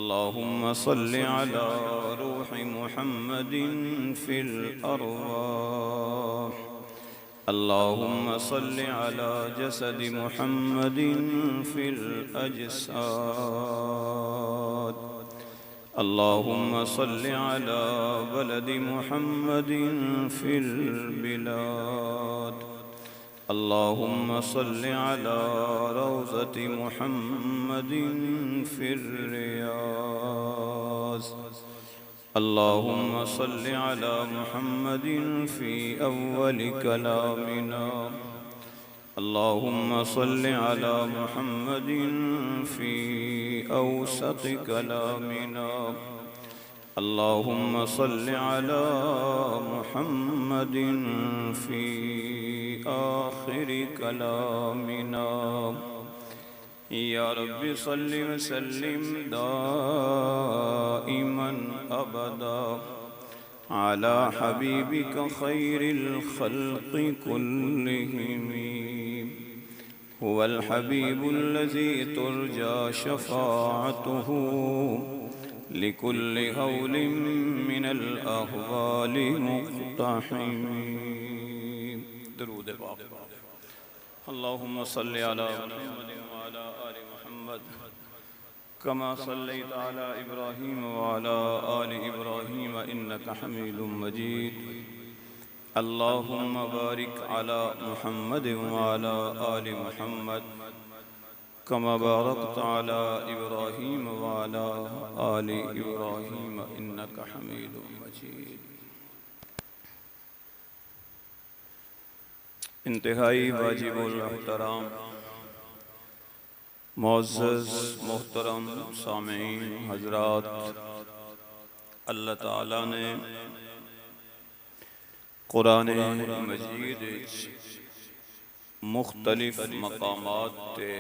اللهم صل على روح محمد في الأرواح. اللهم صل على جسد محمد في الأجساد. اللهم صل على بلد محمد في البلاد. اللهم صل على روضة محمد في الرياض. اللهم صل على محمد في أول كلامنا. اللهم صل على محمد في أوسط كلامنا. اللهم صل على محمد في آخر كلامنا. يا رب صل وسلم دائما أبدا على حبيبك خير الخلق كلهم. هو الحبيب الذي ترجى شفاعته لكل هول من الأهوال مقتحم. درود پاک. اللهم صل على محمد وعلى آل محمد كما صليت على إبراهيم وعلى آل إبراهيم إنك حميد مجيد. اللهم بارك على محمد وعلى آل محمد كما باركت على إبراهيم وعلى آل إبراهيم إنك حميد مجيد. انتہائی واجب الاحترام معزز محترم سامعین حضرات، اللہ تعالیٰ نے قرآن مجید مختلف مقامات تے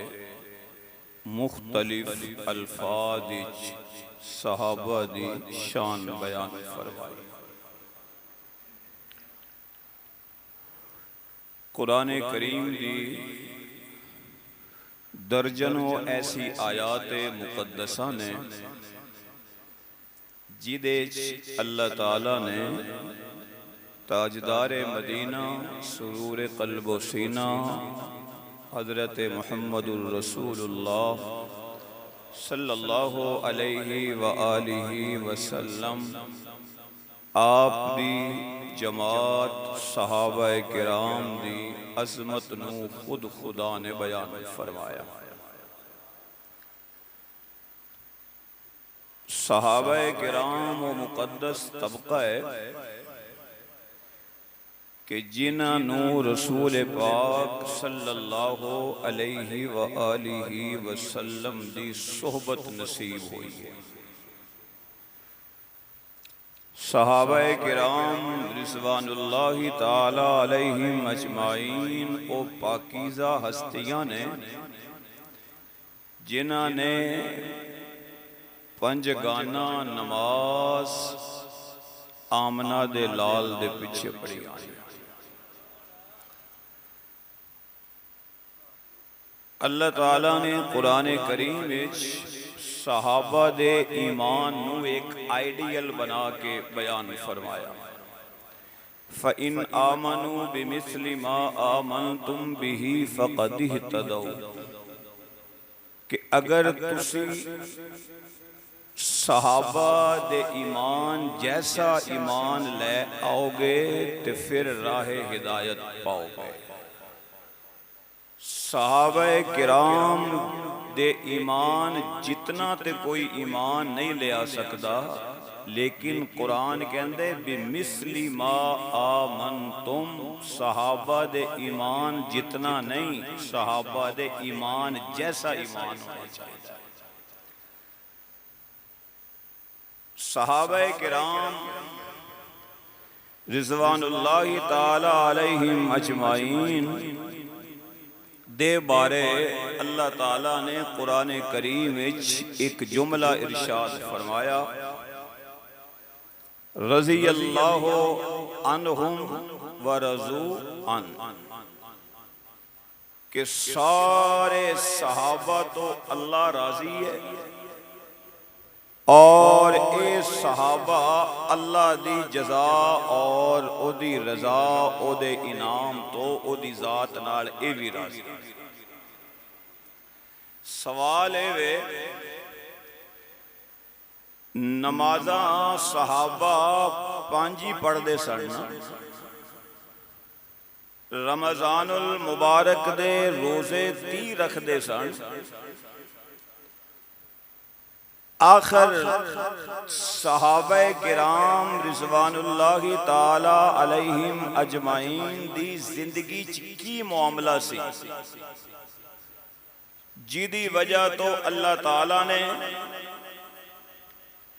مختلف الفاظ صحابہ دی شان بیان فرمائی. قرآن کریم دی درجنوں ایسی آیات مقدسہ نے جدے اللہ تعالیٰ نے تاجدار مدینہ سرور قلب و سینہ حضرت محمد الرسول اللہ صلی اللہ علیہ وآلہ وسلم آپ دی جماعت صحابہ کرام دی عظمت نو خود خدا نے بیان فرمایا. صحابہ کرام و مقدس طبقہ ہے کہ جنہاں نو رسول پاک صلی اللہ علیہ وآلہ وسلم دی صحبت نصیب ہوئی ہے. صحابہ کرام رضوان اللہ تعالی علیہم اجمعین او پاکیزہ ہستیاں نے جنہاں نے پنج گانا نماز آمنہ دے لال دے پیچھے پڑی آئی. اللہ تعالیٰ نے قرآن کریم وچ صحابہ دے ایمان نو ایک آئیڈیل بنا کے بیان فرمایا. فَإِنْ آمَنُوا بِمِثْلِ مَا آمَنْتُمْ بِهِ فَقَدِ اهْتَدَوْا، کہ اگر تسی صحابہ دے ایمان جیسا ایمان لے آؤ گے تو پھر راہ ہدایت پاؤ گے. صحابہ کرام دے ایمان جتنا تے کوئی ایمان نہیں لے آ سکتا، لیکن قرآن کہندے بِمِثْلِ مَا آمَنْتُمْ، صحابہ دے ایمان جتنا نہیں، صحابہ دے ایمان جیسا ایمان ہونا چاہیے. صحابہ کرام رضوان اللہ تعالی علیہم اجمعین دے بارے اللہ تعالیٰ نے قرآن کریم ایک جملہ ارشاد فرمایا. رضی اللہ عنہم ورضوا عنہ، کہ سارے صحابہ تو اللہ راضی ہے اور اے صحابہ اللہ دی جزا اور او دی رضا او دے انعام تو او دی ذات نال اے بھی راضی۔ سوال اے وے نمازاں صحابہ پانجی پڑھ دے سن، رمضان المبارک دے روزے 30 رکھ دے سن، آخر صحابہ کرام رضوان اللہ تعالی علیہم اجمعین دی زندگی کی معاملہ سی جیدی وجہ تو اللہ تعالی نے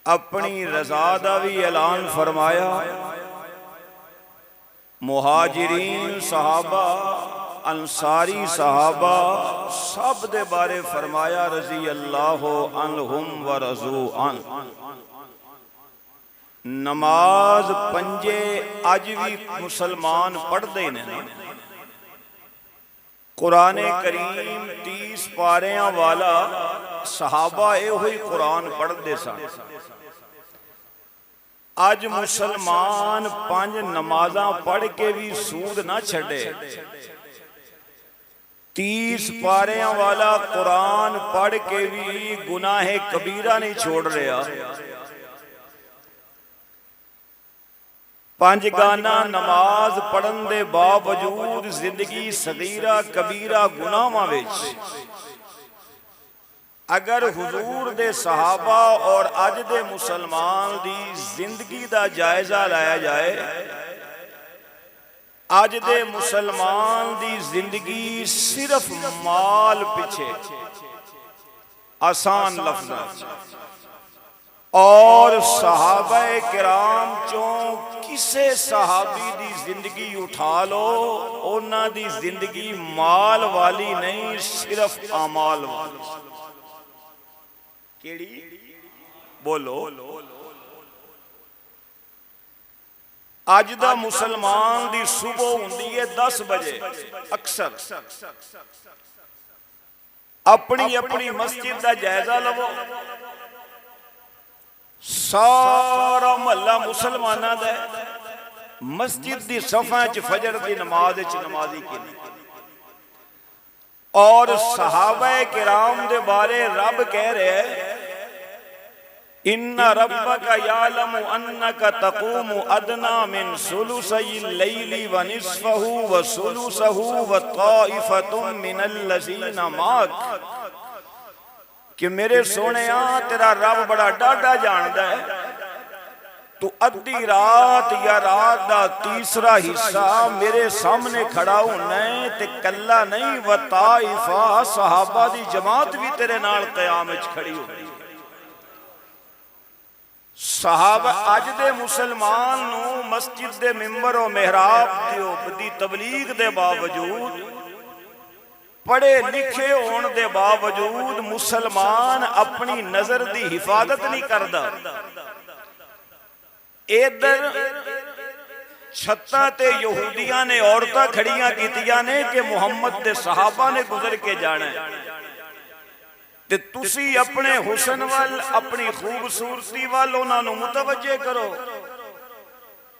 اپنی رضا دا بھی اعلان فرمایا، مہاجرین صحابہ انصاری صحابہ سب دے بارے فرمایا رضی اللہ عنہم ورضوا عنہ۔ نماز پنجے آج بھی مسلمان پڑھ دے نے، قرآن کریم 30 پاریاں والا صحابہ اے ہوئی قرآن پڑھ دے سن۔ آج مسلمان 5 نمازاں پڑھ کے بھی سود نہ چھڑے، 30 پاریاں والا قرآن پڑھ کے بھی گناہ کبیرہ نہیں چھوڑ رہا، 5 گانا نماز پڑھن دے باوجود زندگی صغیرہ کبیرہ گناہاں وچ۔ اگر حضور دے صحابہ اور اج دے مسلمان دی زندگی دا جائزہ لایا جائے، اج دے مسلمان دی زندگی صرف مال پیچھے، آسان لفظ اور صحابہ کرام چوں کسے صحابی دی زندگی اٹھا لو، انہاں دی زندگی مال والی نہیں، صرف اعمال والی۔ کیڑی بولو؟ آج دا مسلمان دی صبح ہوندی ہے 10 بجے، اکثر اپنی اپنی مسجد دا جائزہ لو، سارا محلہ مسلمانہ دا مسجد دی صفحہ چ فجر دی نماز چ نمازی کی نہیں، اور صحابہ کرام دے بارے رب کہہ رہے ہیں ان ربک یعلم انک تقوم ادنی من ثلثی اللیل ونصفہ وثلثہ وطائفۃ من الذین معک، کہ میرے سونےاں تیرا رب بڑا ڈاڈا جاندا ہے، تو ادھی رات یا رات دا تیسرا حصہ میرے سامنے کھڑا ہونا ہے تے کلا نہیں، وطائفہ صحابہ دی جماعت بھی تیرے نال قیام وچ کھڑی ہوئی۔ صحابہ اج دے مسلمان نو مسجد دے ممبر و محراب دی تبلیغ دے باوجود، پڑھے لکھے ہون دے باوجود مسلمان اپنی نظر دی حفاظت نہیں کردا۔ ادھر چھتاں تے یہودیاں نے عورتاں کھڑیاں کیتیاں نے کہ محمد دے صحابہ نے گزر کے جانا ہے، تے تسی اپنے حسن وال اپنی خوبصورتی وال انہاں نو متوجہ کرو۔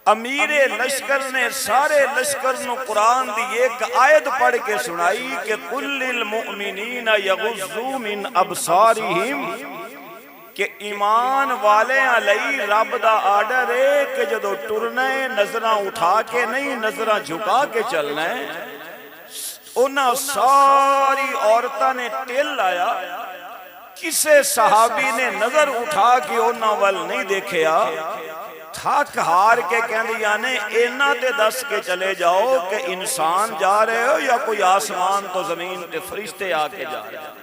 امیر لشکر نے سارے لشکر نو قرآن دی ایک آیت پڑھ کے سنائی کہ قُلْ لِلْمُؤْمِنِينَ يَغُضُّوا مِنْ أَبْصَارِهِمْ، کہ ایمان والے علیہ رب دا آرڈر ہے کہ جدو ٹرنا ہے نظرہ اٹھا کے نہیں، نظرہ جھکا کے چلنا ہے۔ انہاں ساری عورتاں نے ٹل آیا، کسے صحابی نے نظر اٹھا کے انہاں وال نہیں دیکھیا، تھک ہار کے کہندیاں نے اینا تے دس کے چلے جاؤ کہ انسان جا رہے ہو یا کوئی آسمان تو زمین تے فرشتے آ کے جا رہے ہو۔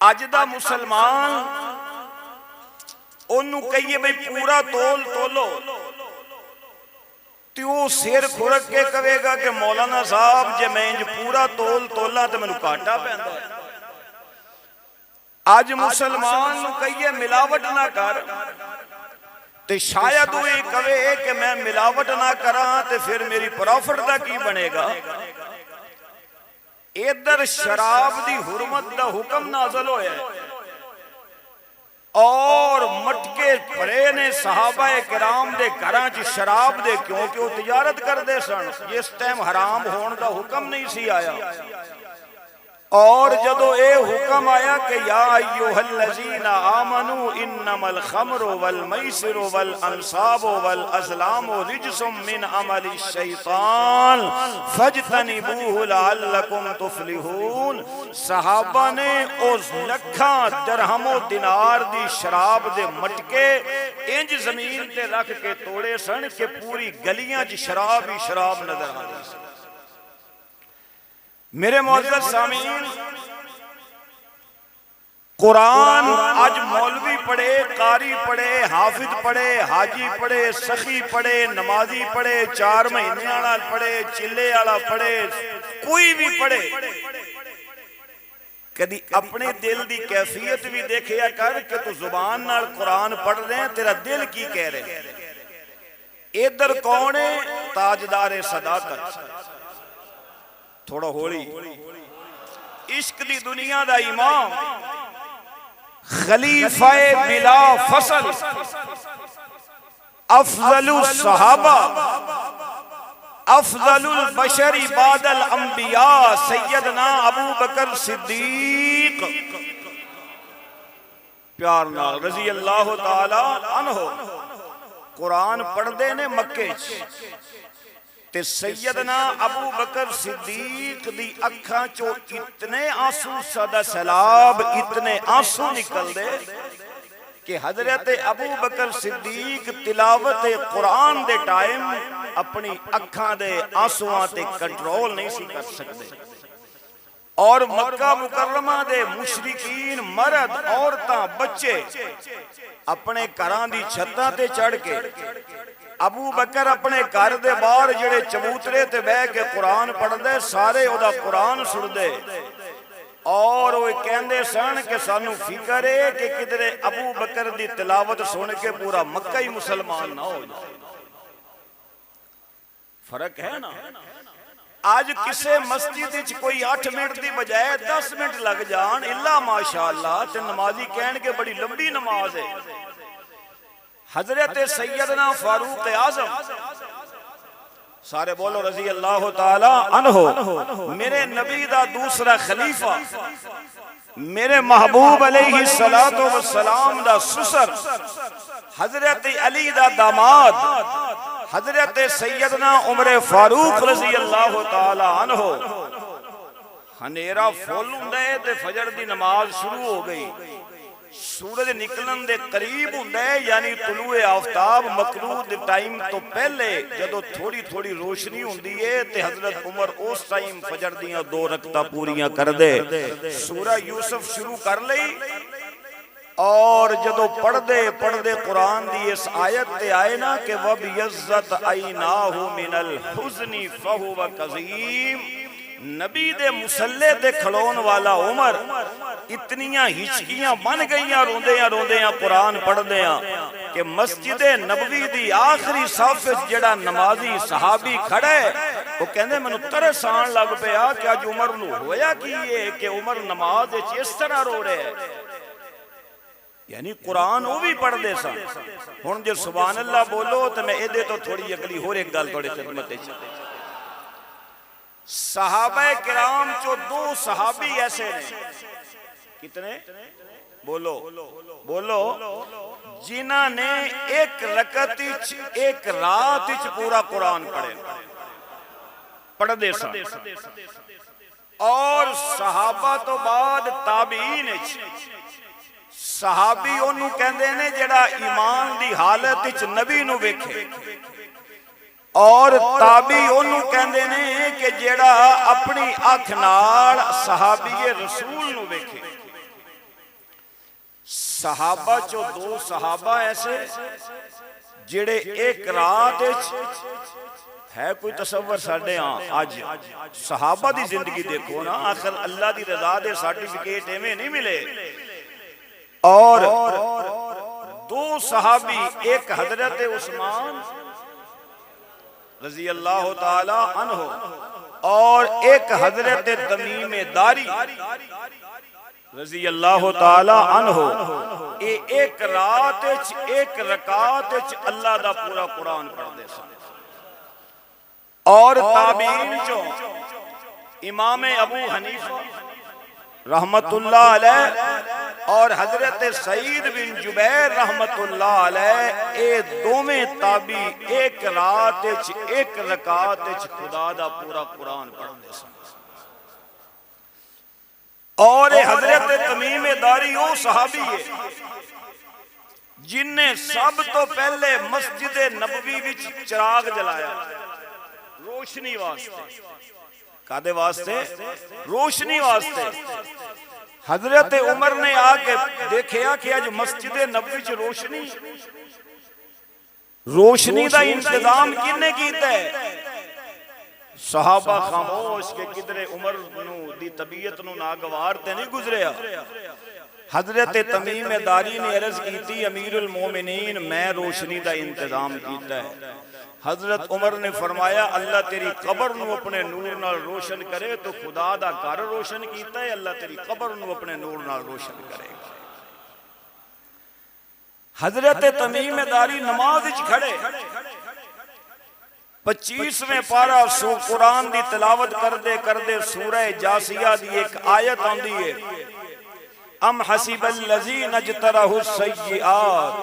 اج دا مسلمان انہوں کہیے بھئی پورا تول تولو، تیو سیر کھرک کے کہے گا کہ مولانا صاحب جے میں انج پورا تول تولا تو میں نو کاٹا پہندا ہے۔ آج مسلمان نو کہیے ملاوٹ نہ کر، تے شاید ہوئی کہے کہ میں ملاوٹ نہ کراں تے پھر میری پروفٹ دا کی بنے گا۔ ادھر شراب دی حرمت دا حکم نازل ہویا ہے اور مٹکے پڑے نے صحابہ کرام دے گھراں چ شراب دے، کیونکہ وہ تجارت کردے سن، اس ٹائم حرام ہون دا حکم نہیں سی آیا۔ اور جدو اے حکم آیا کہ یا ایوہ الذین آمنوا انما الخمر والمیسر والانصاب والازلام رجس من عمل الشیطان فاجتنبوہ لعلکم تفلحون، صحابہ نے اس لکھاں درہم و دینار دی شراب دے مٹکے انج زمین تے رکھ کے توڑے سن کہ پوری گلیاں چ شراب ہی شراب نظر آ سن۔ میرے معزز سامعین، قرآن آج مولوی پڑھے، قاری پڑھے، حافظ پڑھے، حاجی پڑھے، سخی پڑھے، نمازی پڑھے، 4 مہینے والا پڑھے، چلے والا پڑھے، کوئی بھی پڑھے، کدی اپنے دل دی کیفیت بھی دیکھیا کر کہ تو زبان نال قرآن پڑھ رہے ہیں، تیرا دل کی کہہ رہے ہیں۔ ادھر کون ہے؟ تاجدار صداقت، تھوڑا ہولی، عشق دی دنیا دا امام، خلیفہ بلا فصل، افضل الصحابہ، افضل البشر بعد الانبیاء، سیدنا ابو بکر صدیق پیار نال رضی اللہ تعالی عنہ قرآن پڑھ دے نے مکے تے سیدنا ابو بکر صدیق دی اکھاں چو اتنے آنسو صدا سیلاب، اتنے آنسو نکل دے کہ حضرت ابو بکر صدیق تلاوت قرآن دے ٹائم اپنی اکھاں دے آنسوان تے کنٹرول نہیں سی کر سکتے، اور مکہ مکرمہ دے مشرکین مرد عورتاں بچے اپنے گھراں دی چھتاں تے چڑھ کے ابو بکر اپنے گھر دے باہر جڑے چبوترے تے بیٹھ کے قرآن پڑھ دے، سارے او دا قرآن سن دے، اور وہ کہندے سن کہ سانو فکر ہے کہ کدھرے ابو بکر دی تلاوت سن کے پورا مکہ ہی مسلمان نہ ہو جائے۔ فرق ہے نا؟ آج کسے مسجد وچ کوئی 8 منٹ دی بجائے 10 منٹ لگ جان، اللہ ماشاءاللہ، تے نمازی کہن کے بڑی لمبی نماز ہے۔ حضرت سیدنا فاروق اعظم، سارے بولو رضی اللہ تعالی عنہ، میرے نبی دا دوسرا خلیفہ، میرے محبوب علیہ السلام دا سسر، حضرت علی دا داماد، حضرت سیدنا عمر فاروق رضی اللہ تعالی عنہ، ہنیرا فول ہوندے تے فجر دی نماز شروع ہو گئی، سورج نکلن دے قریب ہوندے یعنی طلوع آفتاب مکروہ دے ٹائم تو پہلے جدو تھوڑی تھوڑی روشنی ہوندی ہے تے حضرت عمر اس ٹائم فجر دیاں 2 رکعتاں پوریاں کر دے، سورہ یوسف شروع کر لئی، اور جدو پڑھ دے قرآن دی اس آیت تے آئے نا کہ وَبْيَزَّتْ عَيْنَاهُ مِنَ الْحُزْنِ فَهُوَ كَظِيمٌ، نبی دے مسلح تے کھلون والا عمر اتنیاں ہچکیاں بن گئیاں روندیاں قرآن پڑھ دیاں کہ مسجد نبوی دی آخری صف جڑا نمازی صحابی کھڑے وہ کہندے منو ترس آن لگ پیا کہ آج عمر نو ہویا کی یہ کہ عمر نماز اس طرح رو رہے ہیں، یعنی قرآن وہ بھی پڑھ دے سن۔ ہن جے سبحان اللہ بولو تو میں ادھے تو تھوڑی اگلی ہور ایک گل تھوڑے خدمت ہے۔ صحابہ کرام جو 2 صحابی ایسے ہیں، کتنے؟ بولو جنہاں نے ایک رکعت ایک رات پورا قرآن پڑھ دے سن، اور صحابہ تو بعد تابعین، صحابی انہوں کہندے نے جڑا ایمان دی حالت وچ نبی نو ویکھے، اور تابعی انہوں کہندے نے کہ جڑا اپنی اکھ نال صحابی رسول نو ویکھے۔ صحابہ جو 2 صحابہ ایسے جڑے ایک رات ہے، کوئی تصور ساڑھے ہاں آج صحابہ دی زندگی دیکھو نا، آخر اللہ دی رضا دے سرٹیفکیٹ ایویں نہیں ملے، اور 2 صحابی، ایک حضرت عثمان رضی اللہ تعالی عنہ اور ایک حضرت تمیم داری رضی اللہ تعالی عنہ ایک رات ایک رکعت اللہ دا پورا قرآن پڑھ دے سن. اور تابعین جو امام ابو حنیفہ رحمت اللہ علیہ اور حضرت سعید بن جبیر رحمت اللہ علیہ اے دوویں تابعی ایک رات ایک رکعت خدا دا پورا قرآن پڑھ دے سن. اور حضرت تمیم داری وہ صحابی ہے جن نے سب تو پہلے مسجد نبوی وچ چراغ جلایا روشنی واسطے. کادے واسطے؟ روشنی واسطے. حضرت عمر نے آ کے دیکھیا کہ آج مسجد نبوی وچ روشنی دا انتظام کنے کیتا ہے؟ صحابہ خاموش کہ کدھر عمر نو دی طبیعت نو ناگوار تے نہیں گزریا. حضرت تمیم داری نے عرض کی تھی امیر المومنین میں روشنی دا انتظام کیتا ہے. حضرت عمر نے فرمایا اللہ تیری قبر نو اپنے نور نال روشن کرے تو خدا دا گھر روشن کیتا ہے اللہ تیری قبر نو اپنے نور نال روشن کرے گا. حضرت تمیم داری نماز وچ کھڑے 25ویں پارہ قرآن دی تلاوت کردے سورہ جاسیہ دی ایک آیت آندی ہے ام حسب الذین اجترحوا السیئات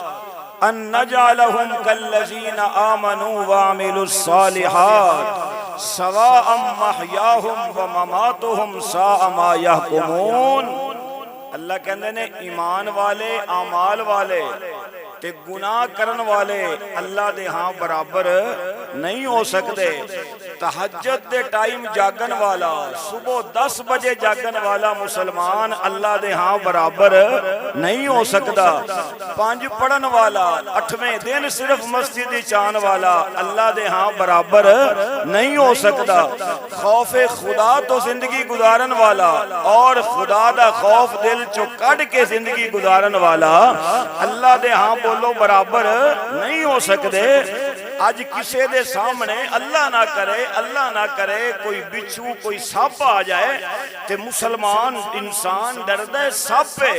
ان نجعلہم کالذین آمنوا وعملوا الصالحات سواء محیاہم ومماتہم ساء ما یحکمون. اللہ کہندے نے ایمان والے اعمال والے تے گناہ کرن والے اللہ دے ہاں برابر نہیں ہو سکتے. تہجد دے ٹائم جاگن والا صبح 10 بجے جاگن والا مسلمان اللہ دے ہاں برابر نہیں ہو سکتا. 5 پڑھن والا 8ویں دن صرف مسجد چان والا اللہ دے ہاں برابر نہیں ہو سکتا. خوف خدا تو زندگی گزارن والا اور خدا دا خوف دل چو کڈ کے زندگی گزارن والا اللہ دے ہاں بولو برابر نہیں ہو سکتے. آج کسے دے سامنے اللہ نہ کرے کوئی بچھو کوئی سپ آ جائے تے مسلمان انسان ڈردے سپ پہ.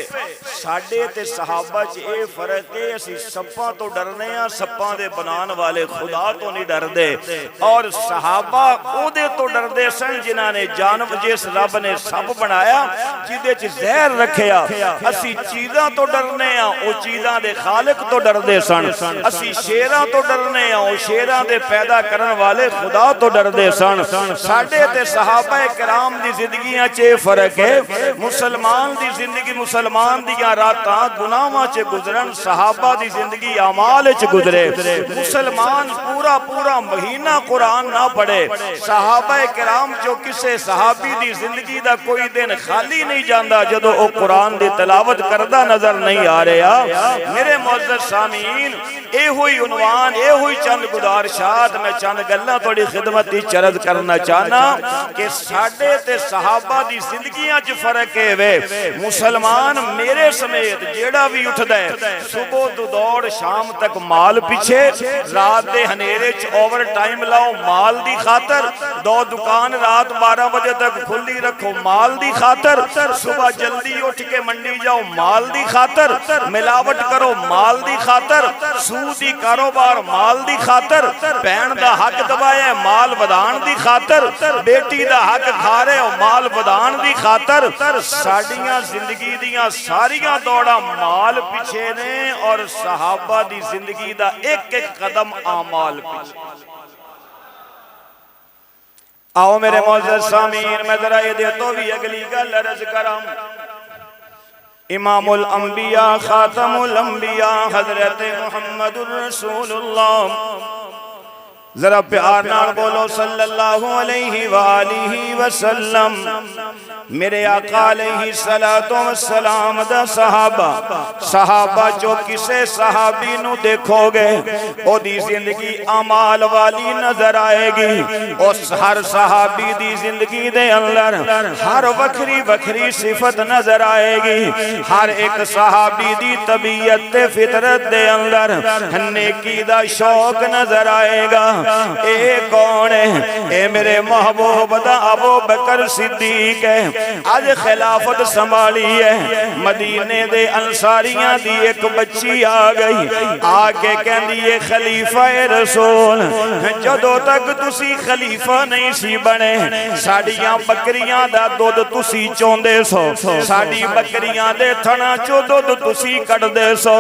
ساڈے تے صحابہ چ اے فرق ہے اسی سپاں تو ڈرنے ہاں سپاں دے بنان والے خدا تو نہیں ڈردے. اور صحابہ او دے تو ڈردے سن جنہاں نے جانب جس رب نے سپ بنایا جدے چ زہر رکھیا. اسی چیزاں تو ڈرنے ہاں او چیزاں دے خالق تو ڈردے سن. اسی شیراں تو ڈرنے ہاں او شیراں دے پیدا کرن والے خدا تو ڈردے سن. ساڈے تے صحابہ کرام دی زندگیاں چے فرق ہے. مسلمان دی زندگی مسلمان دیاں راتاں گناہاں چ گزرن صحابہ دی زندگی اعمال چ گزرے. مسلمان پورا مہینہ قرآن نہ پڑھے. صحابہ کرام جو کسے صحابی دی زندگی دا کوئی دن خالی نہیں جاندا جدو او قرآن دی تلاوت کردہ نظر نہیں آ رہا. میرے معزز سامعین اے ہوئی عنوان اے ہوئی چند گزارشات میں چند گلاں تھوڑی خدمت دی چرد کرنا چاہنا کہ ساڈے تے صحابہ دی زندگیاں چ فرق ہے وے. مسلمان میرے سمیت جیڑا بھی اٹھدا ہے صبح تو دوڑ شام تک مال پیچھے رات دے ہنیرے چ اوور ٹائم لاؤ مال دی خاطر. 2 دکان رات 12 بجے تک کھلی رکھو مال دی خاطر. صبح جلدی اٹھ کے منڈی جاؤ مال دی خاطر. ملاوٹ کرو مال دی خاطر. سودی کاروبار مال دی خاطر. بہن دا حق دبایا ہے مال ودان دی خاطر. بیٹی دا حق کھا رہے ہو مال ودان دی خاطر. ساڈیاں زندگی دیاں ساریاں دوڑا مال پیچھے نے اور صحابہ دی زندگی دا ایک قدم اعمال پیچھے. آؤ میرے معزز سامعین میں ذرا یہ دے تو بھی اگلی گل عرض کرم. امام الانبیاء خاتم الانبیاء حضرت محمد الرسول اللہ ذرا پیار نال بولو صلی اللہ علیہ وآلہ وسلم. میرے آقا علیہ السلام دا صحابہ جو کسے صحابی نو دیکھو گے او دی زندگی اعمال والی نظر آئے گی. اس ہر صحابی دی زندگی دے اندر ہر وکھری وکھری صفت نظر آئے گی. ہر ایک صحابی دی طبیعت فطرت دے اندر نیکی دا شوق نظر آئے گا. اے کون ہے؟ اے میرے محبوب دا ابو بکر صدیق ہے. آج خلافت سنبھالی ہے. مدینے دے انصاریاں دی ایک بچی آ گئی, آ کے کہندی یہ خلیفہ رسول جدو تک تسی خلیفہ نہیں سی بنے ساڑیاں بکریاں دا دودھ تسی چوندے سو, ساڑی بکریاں دے تھنا چو دودھ تسی کٹ دے سو.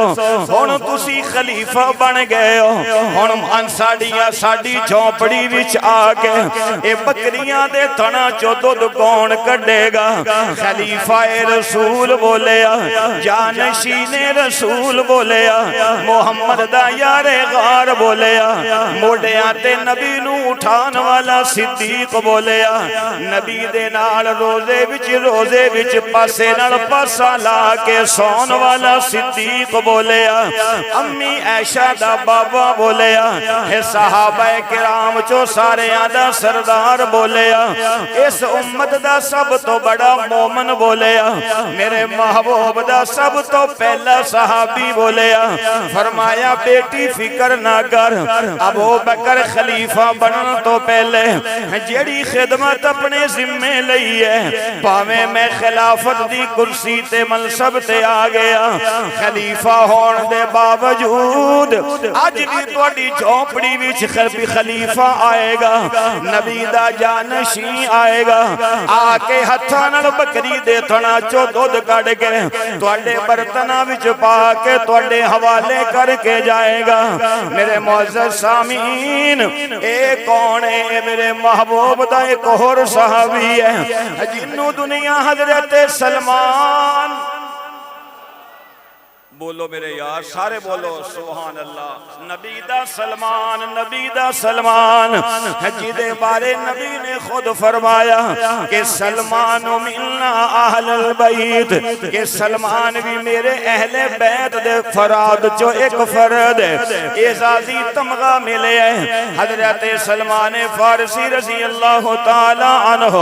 ہن تسی خلیفہ بن گئے ہو, ہن انصاریاں ساڑی جھونپڑی وچ آ کے اے بکریاں دے تھنا چو دودھ کون کڈے گا؟ خلیفہ رسول بولیا, جانشین رسول بولیا, محمد دا یار غار بولیا, موڑیاں تے نبی نو اٹھان والا صدیق بولیا, نبی دے نال روزے وچ پاسے نال پاسا لا کے سون والا صدیق بولیا, امی عائشہ دا بابا بولیا, اے صحابہ کرام چو سارے آدھا سردار بولیا, اس امت دا سب تو بڑا مومن بولیا, میرے محبوب دا سب تو پہلا صحابی بولیا. فرمایا بیٹی فکر نہ کر, ابو بکر خلیفہ بنن تو پہلے جیڑی خدمت اپنے ذمے لئی ہے, پاویں میں خلافت دی کرسی تے منصب تے آ گیا, خلیفہ ہون دے باوجود اج بھی تواڈی جھونپڑی وچ خلیفہ آئے گا, نبی دا جانشین آئے گا, آ کے ہتھاں نال بکری دے تھنا چو دودھ کڈ کے تواڈے برتناں وچ پا کے تواڈے حوالے کر کے جائے گا. میرے معزز سامعین, اے کون ہے؟ میرے محبوب دا ایک اور صحابی ہے جنوں دنیا حضرت سلمان, بولو میرے یار سارے بولو سبحان اللہ, نبی دا سلمان, نبی دا سلمان جدے بارے نبی نے خود فرمایا کہ سلمان منا اہل البیت, کہ سلمان بھی میرے اہل بیت دے فراد جو ایک فرد ہے. اعزازی تمغہ ملے ہے حضرت سلمان فارسی رضی اللہ تعالی عنہ.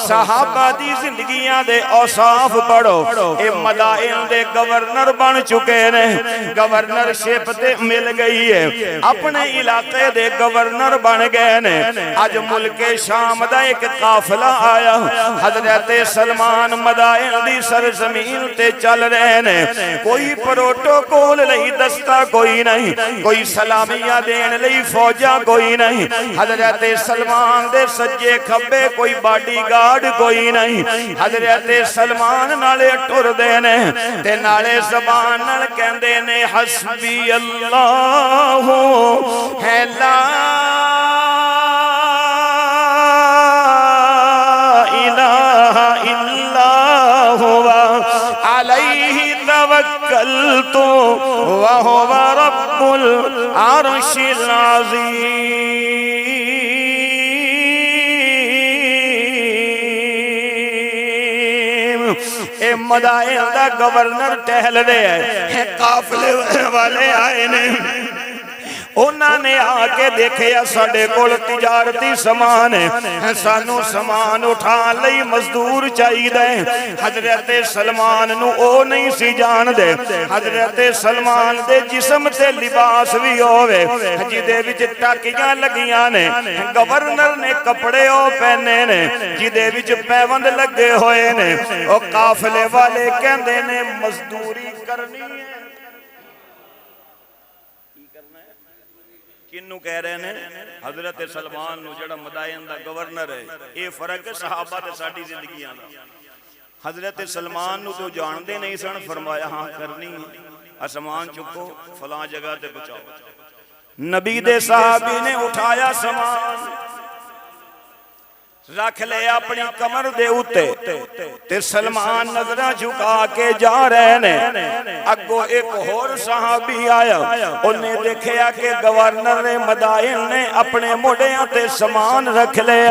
صحابہ دی زندگیاں دے اوصاف پڑھو, اے مدائن دے گورنر بن چکے نے, گورنر شپ تے مل گئی ہے, اپنے علاقے دے گورنر بن گئے نے. آج ملک شام دا ایک قافلہ آیا, حضرت سلمان مدائن دی سرزمین تے چل رہے نے, کوئی پروٹوکول لئی دستہ کوئی نہیں, کوئی سلامیہ دین لئی فوجہ کوئی نہیں, حضرت سلمان دے سجے کھبے کوئی باڈی گارڈ کوئی نہیں. حضرت سلمان نالے ٹر دینے تے نالے زبان نال کہندے نے حسبی اللہ ہے لا الہ الا ہوا علیہ توکلت وہو رب العرش العظیم. اے مدائن دا گورنر ٹہل رہے ہیں, قافلے والے آئے نے, انہاں نے آ کے دیکھیا ساڈے کول تجارتی سامان ہے, سانو سامان اٹھان لئی مزدور چاہیے. حضرت سلمان نو او نہیں سی جان دے, حضرت سلمان دے جسم تے لباس بھی ہوئے جدے وچ ٹاکیاں لگیاں نے, گورنر نے کپڑے او پہنے نے جدے وچ پیوند لگے ہوئے نے. او قافلے والے کہندے نے مزدوری کرنی ہے. کنوں کہہ رہے ہیں؟ حضرت سلمان نو جڑا مدائن دا گورنر ہے. اے فرق ہے صحابہ تے ساڈی زندگیاں دا. حضرت سلمان نو تو جاندے نہیں سن, فرمایا ہاں کرنی ہے, آسمان چکو فلاں جگہ تے پہنچاؤ. نبی دے صحابی نے اٹھایا سامان, رکھ لے اپنی کمر دے اتے تے سلمان نظرہ جھکا کے جا رہے نے اگو ایک اور صحابی آیا انہیں دیکھیا کہ گورنر مدائن نے اپنے موڑیاں تے سامان رکھ لے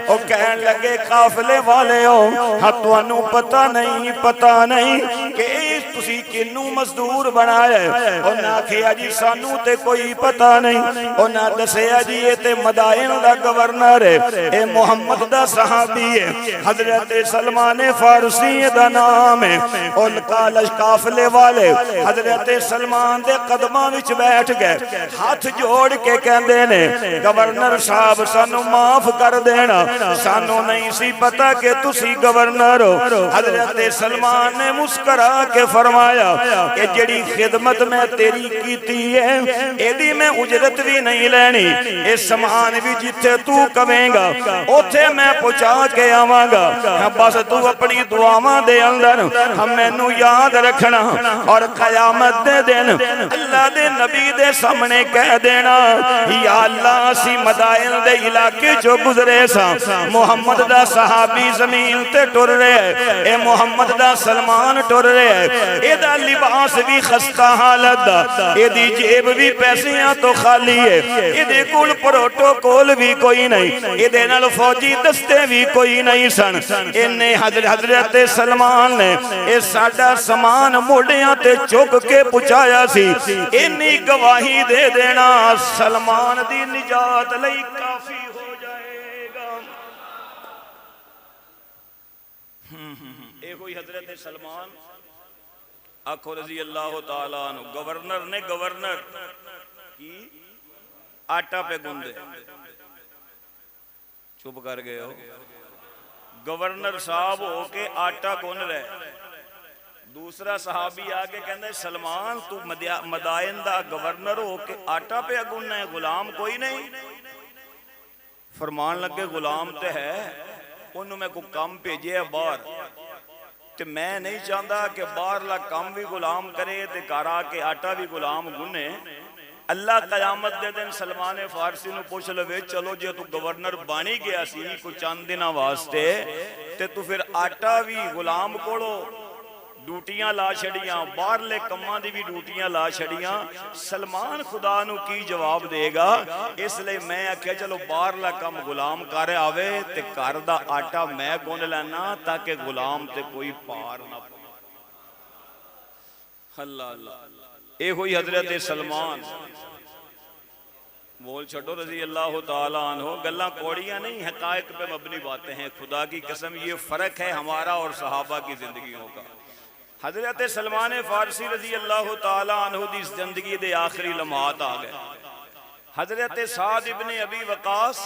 وہ کہن لگے قافلے والے ہو ہتوانو پتہ نہیں کہ تسی کنو مزدور بنایا ہے انہاں کہیا جی سانو تے کوئی پتہ نہیں انہاں دسیا جی یہ تے مدائن دا گورنر ہے اے محمد دا صحابی ہے حضرت سلمان فارسی دا نام ہے ان کالش قافلے والے حضرت سلمان دے قدماں وچ بیٹھ گئے ہاتھ جوڑ کے کہندے نے گورنر صاحب سانو معاف کر دینا سانو نہیں سی پتا کہ تسی گورنر ہو حضرت سلمان نے مسکرا کے فرمایا کہ جڑی خدمت میں تیری کیتی ہے ایدی میں اجرت بھی نہیں لینی اے سامان بھی جتھے تو کہیں گا اوتھے میں پہنچا کے آواں گا بس تو اپنی دعاواں دے اندر ہمیں نو یاد رکھنا اور قیامت دے دن اللہ دے نبی دے سامنے کہہ دینا یا اللہ سی مدائن دے علاقے جو گزرے سا محمد دا صحابی زمین تے ٹر رہے اے محمد دا سلمان ٹر رہے اے دا لباس بھی خستہ حالت دا اے دی جیب بھی پیسیاں تو خالی ہے اے دے کول پروٹوکول بھی کوئی نہیں اے دے نال فوجی دستے بھی کوئی نہیں سن انہیں حضرت سلمان نے اے ساڑا سامان موڑیاں تے چک کے پچایا سی انہی گواہی دے دینا سلمان دی نجات لئی کافی ہو جائے گا ایک ہوئی حضرت سلمان آنکھو رضی اللہ تعالیٰ عنہ گورنر نے گورنر کی آٹا پہ گندے چپ کر گئے ہو گورنر صاحب ہو کے آٹا گن رہے دوسرا صحابی آگے کہندے سلمان تو مدائن دا گورنر ہو کے آٹا پہ گننا ہے غلام کوئی نہیں فرمان لگے غلام تے ہے انہوں میں کو کام بھیجے باہر تے میں نہیں چاہتا کہ باہر لا کام بھی غلام کرے تے کارا کے آٹا بھی غلام گنے اللہ قیامت دے دن سلمان فارسی نو پوچھ لوے چلو جے تو گورنر بانی گیا سی کو چند دنہ واسطے تے تو پھر آٹا بھی غلام کوڑو ڈوٹیاں لا چھڑیاں باہر لے کماں دی بھی ڈوٹیاں لا چھڑیاں سلمان خدا نو کی جواب دے گا اس لئے میں کہا چلو باہر لا کم غلام کارے آوے تے کاردہ آٹا میں گون لینا تاکہ غلام تے کوئی پار نہ پا اللہ اللہ اے ہوئی حضرت سلمان بول چھڑو رضی اللہ تعالیٰ عنہ گلہ کوڑیاں نہیں حقائق پہ مبنی باتیں ہیں خدا کی قسم یہ فرق ہے ہمارا اور صحابہ کی زندگیوں کا حضرت سلمان فارسی رضی اللہ تعالیٰ عنہ دی زندگی دے آخری لمحات آگئے حضرت سعد ابن ابی وقاص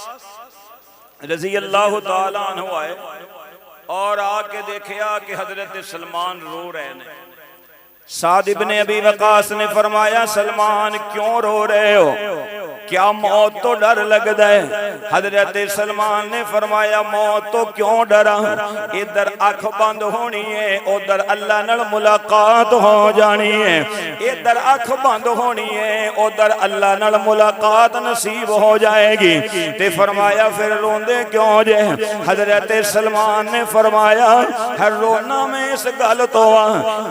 رضی اللہ تعالیٰ عنہ آئے اور آکے دیکھیا کہ حضرت سلمان رو رہے ہیں سعد ابن ابی وقاص نے فرمایا سلمان کیوں رو رہے ہو کیا موت تو ڈر لگ دائے حضرت سلمان نے فرمایا موت تو کیوں ڈرا ادھر آنکھ بند ہونی ہے ادھر اللہ نال ملاقات ہو جانی ہے ادھر آنکھ بند ہونی ہے ادھر اللہ نال ملاقات نصیب ہو جائے گی تے فرمایا پھر روندے کیوں جے حضرت سلمان نے فرمایا ہر رونا میں اس گل تو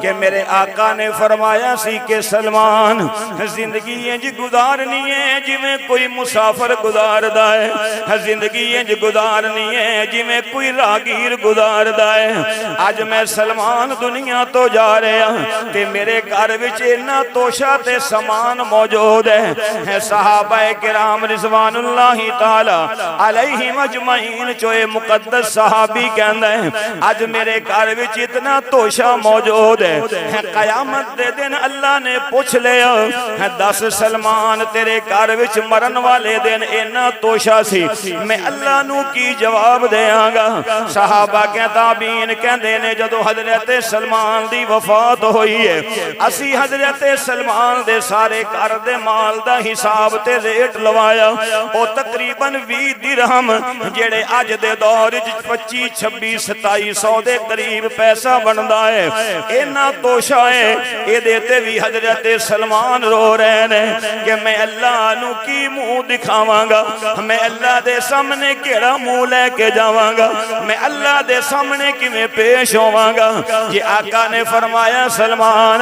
کہ میرے آقا نے فرمایا سی کہ سلمان زندگی انج گزارنی ہے جی میں کوئی مسافر گزار دائے زندگی انج گزارنی ہے جی میں کوئی راگیر گزار دائے آج میں سلمان دنیا تو جا رہے ہیں کہ میرے گھر وچ اتنا توشہ تے سامان موجود ہے صحابہ کرام رضوان اللہ تعالی علیہ مجمعین چوئے مقدس صحابی کہندے ہیں آج میرے گھر وچ اتنا توشہ موجود ہے قیامت دے دن اللہ نے پوچھ لیا دس سلمان تیرے گھر وچ مرن والے دن اینا توشہ سی میں اللہ نو کی جواب دیاں گا صحابہ کے تابعین کہندے نے جدو حضرت سلمان دی وفات ہوئی ہے اسی حضرت سلمان دے سارے گھر دے مال دا حساب تے ریٹ لوایا او تقریباً 20 درہم جڑے اج دے دور 25 26 2700 دے قریب پیسہ بندا ہے اینا توشہ ہے اے دیتے بھی حضرت سلمان رو رہے ہیں کہ میں اللہ نو کی منہ دکھاواں گا، میں اللہ دے سامنے کیڑا منہ لے کے جاواں گا، میں اللہ دے سامنے کیویں پیش ہوواں گا۔ یہ آقا نے فرمایا سلمان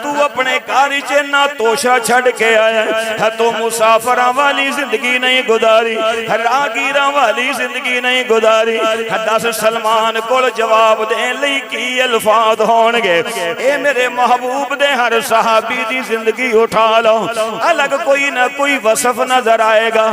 تو اپنے کاری چ نہ توشہ چھڑ کے آیا ہے، تو مسافراں والی زندگی نہیں گزاری، راگیراں والی زندگی نہیں گزاری۔ دس سلمان کول جواب دین لئی کی الفاظ ہون گے؟ اے میرے محبوب دے ہر صحابی دی زندگی اٹھا لو، الگ کوئی نہ کوئی وصف نظر آئے گا،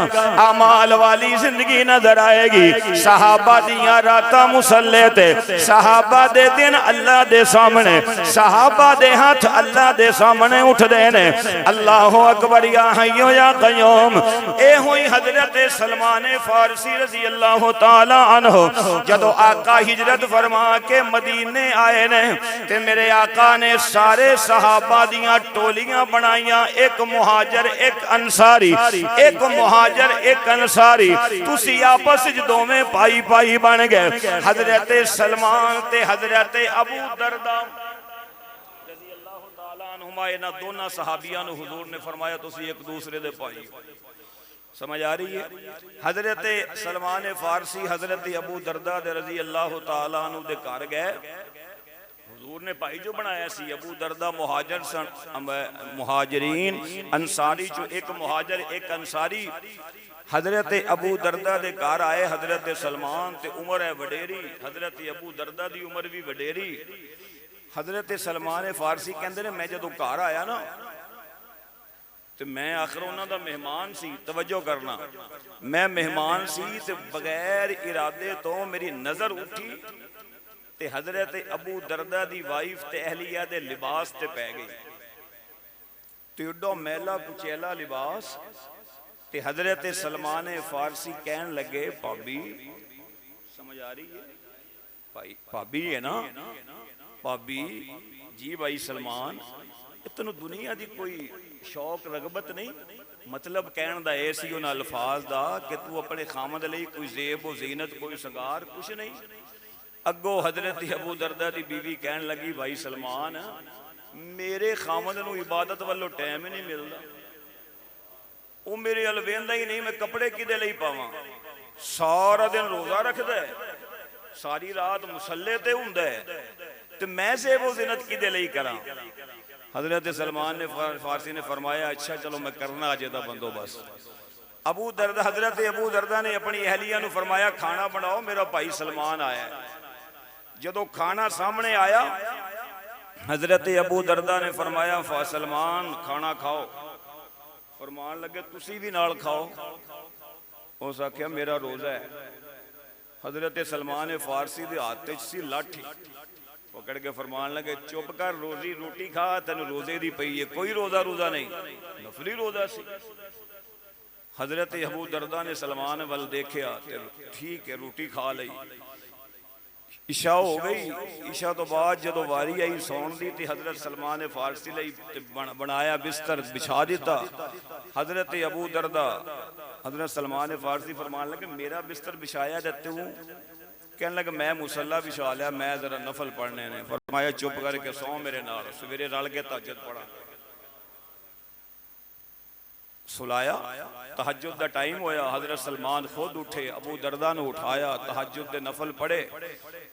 اعمال والی زندگی نظر آئے گی۔ صحابہ دیاں راتاں مصلے تے، صحابہ دے دن اللہ دے سامنے، صحابہ دے ہاتھ اللہ دے سامنے اٹھ دینے۔ اللہ اکبر یا حیو یا قیوم۔ اے ہوئی حضرت سلمان فارسی رضی اللہ تعالی عنہ جدو آقا ہجرت فرما کے مدینے آئے نے تے میرے آقا نے سارے صحابہ دیاں ٹولیاں بنائیاں، ایک مہاجر ایک انصاری، ایک مہاجر ایک انصاری، تسی آپس جدوں میں پائی پائی بن گئے۔ حضرت سلمان تے حضرت ابو دردہ رضی اللہ تعالیٰ عنہما، اینا دونہ صحابیان حضور نے فرمایا تسی ایک دوسرے دے پائی۔ سمجھ آ رہی ہے؟ حضرت سلمان فارسی حضرت ابو دردہ رضی اللہ تعالیٰ عنہ دے کار گئے، حضور نے پائی جو بنایا سی، ابو دردہ مہاجر سن، مہاجرین انصاری جو ایک مہاجر ایک انصاری۔ حضرت ابو دردہ دے کار آئے حضرت سلمان تے عمر ہے وڈیری، حضرت ابو دردہ دی عمر بھی وڈیری۔ حضرت سلمان فارسی کہندے نے میں جدو کار آیا نا تو میں آخر انہاں دا مہمان سی، توجہ کرنا، میں مہمان سی تے بغیر ارادے تو میری نظر اٹھی تے حضرت ابو دردہ دی وائف تے اہلیہ دے لباس تے پہ گئی، تے اڈو میلا کچیلا لباس تے حضرت سلمان فارسی کہن لگے پابی، سمجھ آ رہی ہے؟ پابی ہے نا، پابی جی بھائی سلمان، اتنو دنیا دی کوئی شوق رغبت نہیں، مطلب کہن دا ایسی ان الفاظ دا کہ تو اپنے خامد لئی کوئی زیب و زینت کوئی سنگار کچھ نہیں۔ اگو حضرت ابو دردہ دی بیوی کہن لگی بھائی سلمان میرے خامد نو عبادت والو ٹائم ہی نہیں ملدا، وہ میرے الویندہ ہی نہیں، میں کپڑے کدے لئی پاواں، سارا دن روزہ رکھ دے، ساری رات مسلے تے ہوندا ہے، تو میں زیب و زینت کدے لئی کراں۔ حضرت سلمان نے فارسی نے فرمایا اچھا چلو میں کرنا آجے دا بندو بس۔ ابو دردہ حضرت ابو دردہ نے اپنی اہلیہ نو فرمایا کھانا بناؤ میرا بھائی سلمان آیا ہے۔ جدو کھانا سامنے آیا حضرت ابو دردہ نے فرمایا سلمان کھانا کھاؤ، فرمان لگے تسی بھی نال کھاؤ، اس آکھیا میرا روزہ ہے۔ حضرت سلمان فارسی دے ہاتھ سی لاٹھی پکڑ کے فرمان لگے چپ کر، روزی روٹی کھا، تین روزے دی پئی ہے، کوئی روزہ نہیں، نفلی روزہ سی۔ حضرت ابو دردہ نے سلمان وال دیکھیا ٹھیک ہے روٹی کھا لئی، عشاء ہو گئی، عشاء تو بعد جدو واری آئی سون دی تھی حضرت سلمان فارسی لئی بنایا بستر بچھا دیتا۔ حضرت ابو دردہ حضرت سلمان فارسی فرمان لگے میرا بستر بچھایا دیتے ہوں، کہنے لگا میں مصلی بچھا لیا، میں ذرا نفل پڑھنے نے، فرمایا چپ کر کے سو میرے نال، سویرے رل کے تہجد پڑھا، سلایا، تہجد دا ٹائم ہویا، حضرت سلمان خود اٹھے، ابو دردہ نے اٹھایا، تہجد دے نفل پڑھے،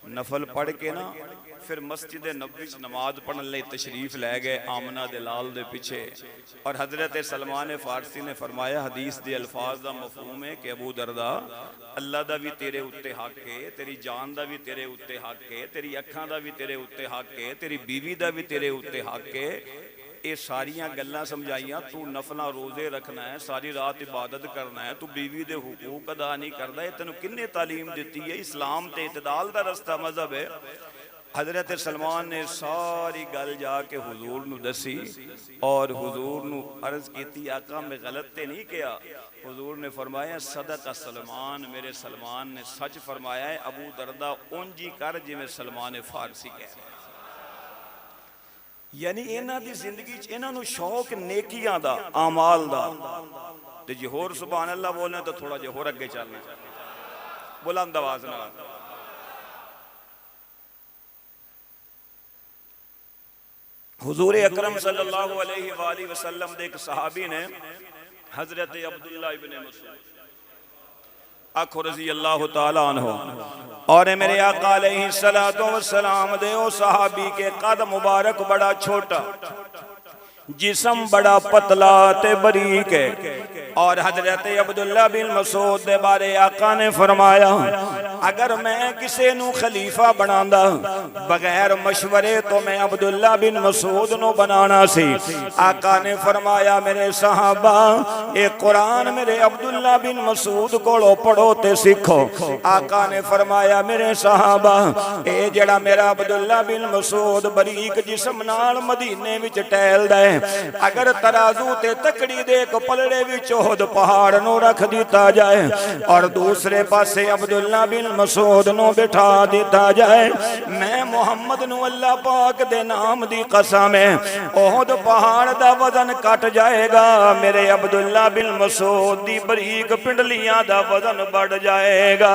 نفل پڑھ کے نا پھر مسجد نبوی نماز پڑھن لئے تشریف لے گئے آمنہ دے لال دے پیچھے۔ اور حضرت سلمان فارسی نے فرمایا حدیث دے الفاظ دا مفہوم ہے کہ ابو دردہ اللہ دا بھی تیرے اتے حق ہے، تیری جان دا بھی تیرے اتے حق ہے، تیری اکھاں دا بھی تیرے اتے حق ہے، تیری بیوی دا بھی تیرے اتے حق ہے، اے ساریاں گلاں سمجھائیاں، تو نفلہ روزے رکھنا ہے، ساری رات عبادت کرنا ہے، تو بیوی دے حقوق ادا نہیں کرنا ہے، تینوں کنے تعلیم دیتی ہے؟ اسلام تے اعتدال دا رستہ مذہب ہے۔ حضرت سلمان نے ساری گل جا کے حضور نو دسی اور حضور نو عرض کیتی آقا میں غلط تے نہیں کیا؟ حضور نے فرمایا صدق سلمان، میرے سلمان نے سچ فرمایا ہے، ابو دردہ اونجی کر جی میں سلمان فارسی کہہ رہے ہیں۔ یعنی انہاں دی زندگی انہاں نو شوق نیکیاں دا، اعمال دا، تے جی ہور سبحان اللہ بولنے تو تھوڑا جی ہور اگے چلنا، بلند آواز نہ۔ حضور اکرم صلی اللہ علیہ وآلہ وسلم دے ایک صحابی نے حضرت عبداللہ ابن مسعود آخو رضی اللہ تعالیٰ عنہ، اور میرے آقا علیہ السلام دے او صحابی کے قد مبارک بڑا چھوٹا، جسم بڑا پتلا تے باریک ہے، اور حضرت عبداللہ بن مسعود دے بارے آقا نے فرمایا اگر میں کسے نو خلیفہ بناندا بغیر مشورے تو میں عبداللہ بن مسعود نو بنانا سی۔ آقا نے فرمایا میرے صحابہ اے قرآن میرے عبداللہ بن مسعود کو پڑھو تے سکھو۔ آقا نے فرمایا میرے صحابہ اے جڑا میرا عبداللہ بن مسعود باریک جسم نال مدینے وچ ٹہلدا ہے، اگر ترازو تے تکڑی دے ایک پلڑے وچ احد پہاڑ نو رکھ دیتا جائے اور دوسرے پاسے عبداللہ بن مسعود نو بٹھا دیتا جائے، میں محمد نو اللہ پاک دے نام دی قسم ہے احد پہاڑ دا وزن کٹ جائے گا، میرے عبداللہ بن مسعود دی باریک پنڈلیاں دا وزن بڑھ جائے گا۔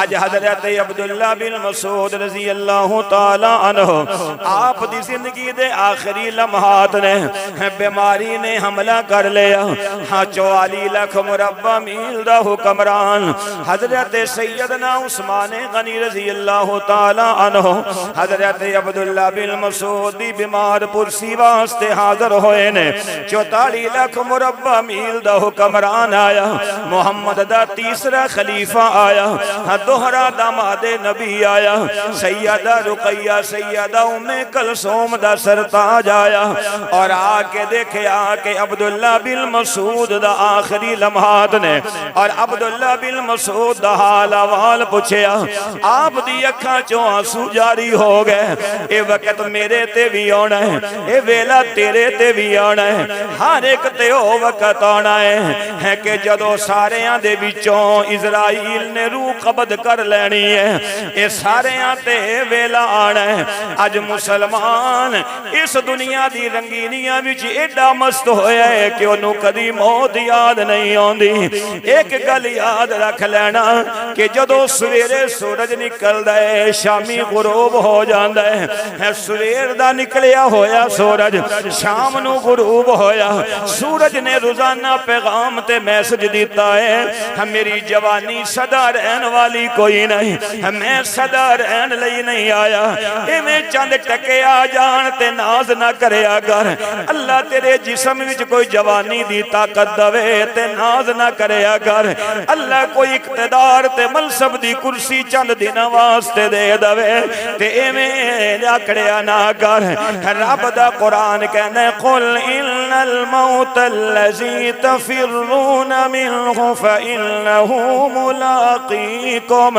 آج حضرت عبداللہ بن مسعود رضی اللہ تعالی عنہ آپ دی زندگی دے آخری لمحات نے بیماری نے حملہ کر لیا، 44 لاکھ مربع میل دا حکمران حضرت سیدنا عثمان غنی رضی اللہ تعالی عنہ حضرت عبداللہ بن مسعود دی بیمار پرسی واسطے حاضر ہوئے نے، 44 لاکھ مربع میل دا حکمران آیا، محمد دا تیسرا خلیفہ آیا، دوہرا داماد نبی آیا، سیدہ رقیہ سیدہ ام کلثوم دا سرتاج آیا، اور آکے دیکھے آکے عبداللہ بن مسعود دا آخری لمحات نے، اور عبداللہ بن مسعود دا حال احوال پوچھیا، آپ دی اکھاں چوں آنسو جاری ہو گئے، اے وقت میرے تے بھی آنا ہے، اے ویلا تیرے تے بھی آنا ہے، ہر ایک تے او وقت آنا ہے کہ جدو سارے آن دے بچوں اسرائیل نے روح قبض کر لینی ہے، اے سارے آن تے ویلا آنا ہے۔ آج مسلمان اس دنیا دی رنگینیاں وچ ایڈا مست ہویا ہے کہ انہوں کدی موت یاد نہیں ہوندی۔ ایک گل یاد رکھ لینا کہ جدو سویرے سورج نکل دے شامی غروب ہو جاندہ ہے، سویر دا نکلیا ہویا سورج شام نو غروب ہویا، سورج نے روزانہ پیغام تے میسج دیتا ہے میری جوانی صدا رہن والی کوئی نہیں، میں صدا رہن لئی نہیں آیا، اے میں چند ٹکے آ جان تے ناز نہ کرے اگر اللہ تیرے جسم وچ کوئی جوانی دی طاقت دوے تے ناز نہ کرے اگر اللہ کوئی اقتدار تے منصب دی کرسی چند دن واسطے دے دوے تے ایویں جاکڑیا نہ کر۔ رب دا قرآن کہنا ہے قل ان الموت الذی تفرون منہ فإنہ ملاقیکم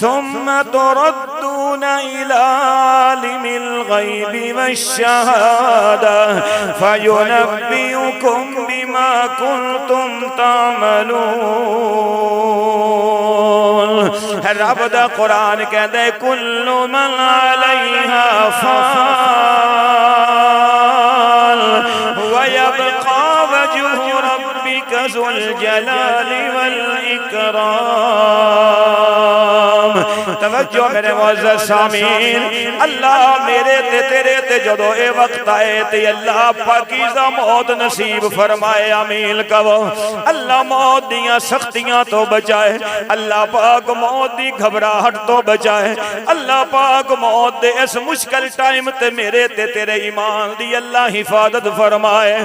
ثم تردون الى عالم الغیب والشہادہ فینبئکم بما کنتم تعملون۔ رب دا قرآن کہتا ہے کل من علیہا فان ویبقى وجہ ربک ذو الجلال والاکرام۔ توجہ میرے معزز سامعین، اللہ میرے تے تیرے تے جدو اے وقت آئے تے اللہ پاکیزہ موت نصیب فرمائے آمین کہو۔ اللہ موت دیاں سختیاں تو بچائے، اللہ پاک موت دی گھبراہٹ تو بچائے، اللہ پاک موت دے اس مشکل ٹائم تے میرے تے تیرے ایمان دی اللہ حفاظت فرمائے۔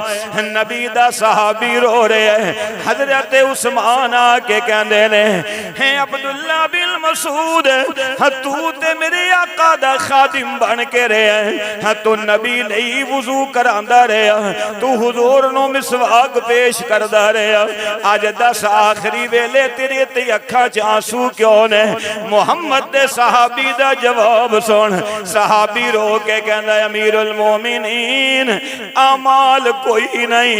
نبی دا صحابی رو رہے ہیں، حضرت عثمان آکے کہندے نے ہیں عبداللہ بن مسعود تو تے میرے آقا دا خادم بن کے رہے ہیں، تو نبی نہیں وضو کراندہ رہے ہیں، تو حضور نو مسواک پیش کردہ رہے ہیں، آج 10 آخری ویلے تیرے تے اکھا چانسو کیوں نے؟ محمد دے صحابی دا جواب سن، صحابی رو کے کہندہ امیر المومنین اعمال کوئی نہیں،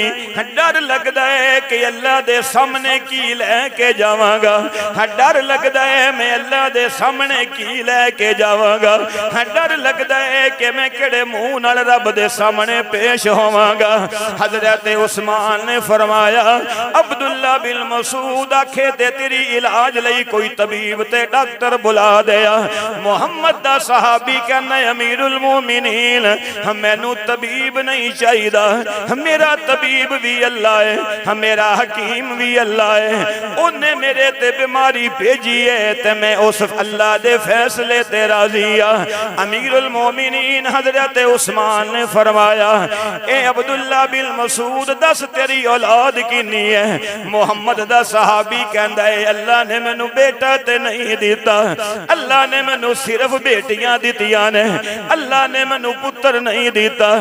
ڈر لگدا ہے کہ اللہ دے سامنے کی لے کے جاواں گا، ڈر لگدا ہے میں میں اللہ دے سامنے کی لے کے جاواں گا ڈر لگدا ہے کہ میں کڑے منہ نال رب دے سامنے پیش ہوواں گا حضرت عثمان نے فرمایا عبداللہ بن مسعود آکھے تے تیری علاج لئی کوئی طبیب تے ڈاکٹر بلا دیا محمد دا صحابی کہنا امیر المومنین مینوں طبیب نہیں چاہیدا میرا طبیب بھی اللہ ہے میرا حکیم بھی اللہ ہے انہیں میرے تے بیماری بھیجی ہے تے میں اس اللہ دے فیصلے تے راضی امیر المومنین حضرت عثمان نے فرمایا اے عبداللہ بن مسعود دس تیری اولاد کینی ہے محمد دا صحابی کہندا ہے اللہ نے مینوں بیٹا تے نہیں دیتا اللہ نے مینوں صرف بیٹیاں دتیاں نے اللہ نے مینوں پتر نہیں دیتا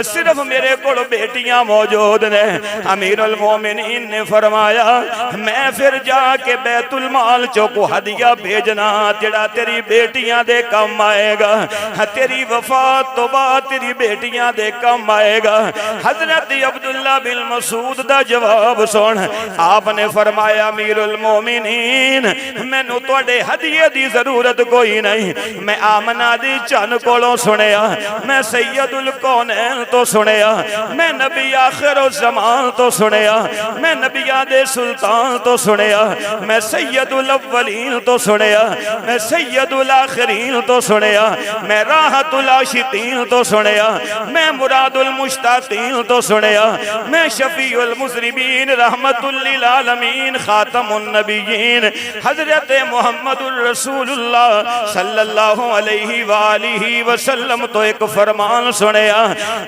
صرف میرے کول بیٹیاں موجود نے امیر المومنین نے فرمایا میں پھر جا کے بیت المال چوں کو ہدیہ بھیجنا جڑا تیری بیٹیاں دے کم آئے گا تیری وفات تو بعد تیری بیٹیاں دے کم آئے گا حضرت عبداللہ بن مسعود دا جواب سن آپ نے فرمایا امیر المومنین میں نو توڑے ہدیے دی ضرورت کوئی نہیں میں آمنہ دی چن کولوں سنیا میں سید الکونین تو سنیا میں نبی آخر الزمان تو سنیا میں نبیہ دے سلطان تو سنیا میں سید الاولین تو سنیا میں سید الاخرین تو سنیا میں راحت العاشقین تو سنیا میں مراد المشتاقین تو سنیا میں شفیع المذنبین رحمت للعالمین خاتم النبیین حضرت محمد الرسول اللہ صلی اللہ علیہ وآلہ وسلم تو ایک فرمان سنیا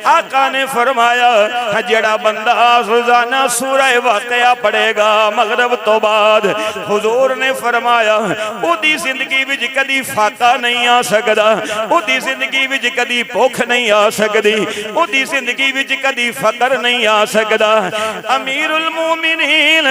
آقا نے فرمایا جڑا بندہ روزانہ سورہ واقعہ پڑھے گا مغرب تو بعد حضور نے فرمایا او دی زندگی وچ کدی فاقہ نہیں آ سکدا او دی زندگی وچ کدی بھوک نہیں آ سکدی او دی زندگی وچ کدی فقر نہیں آ سکدا امیر المومنین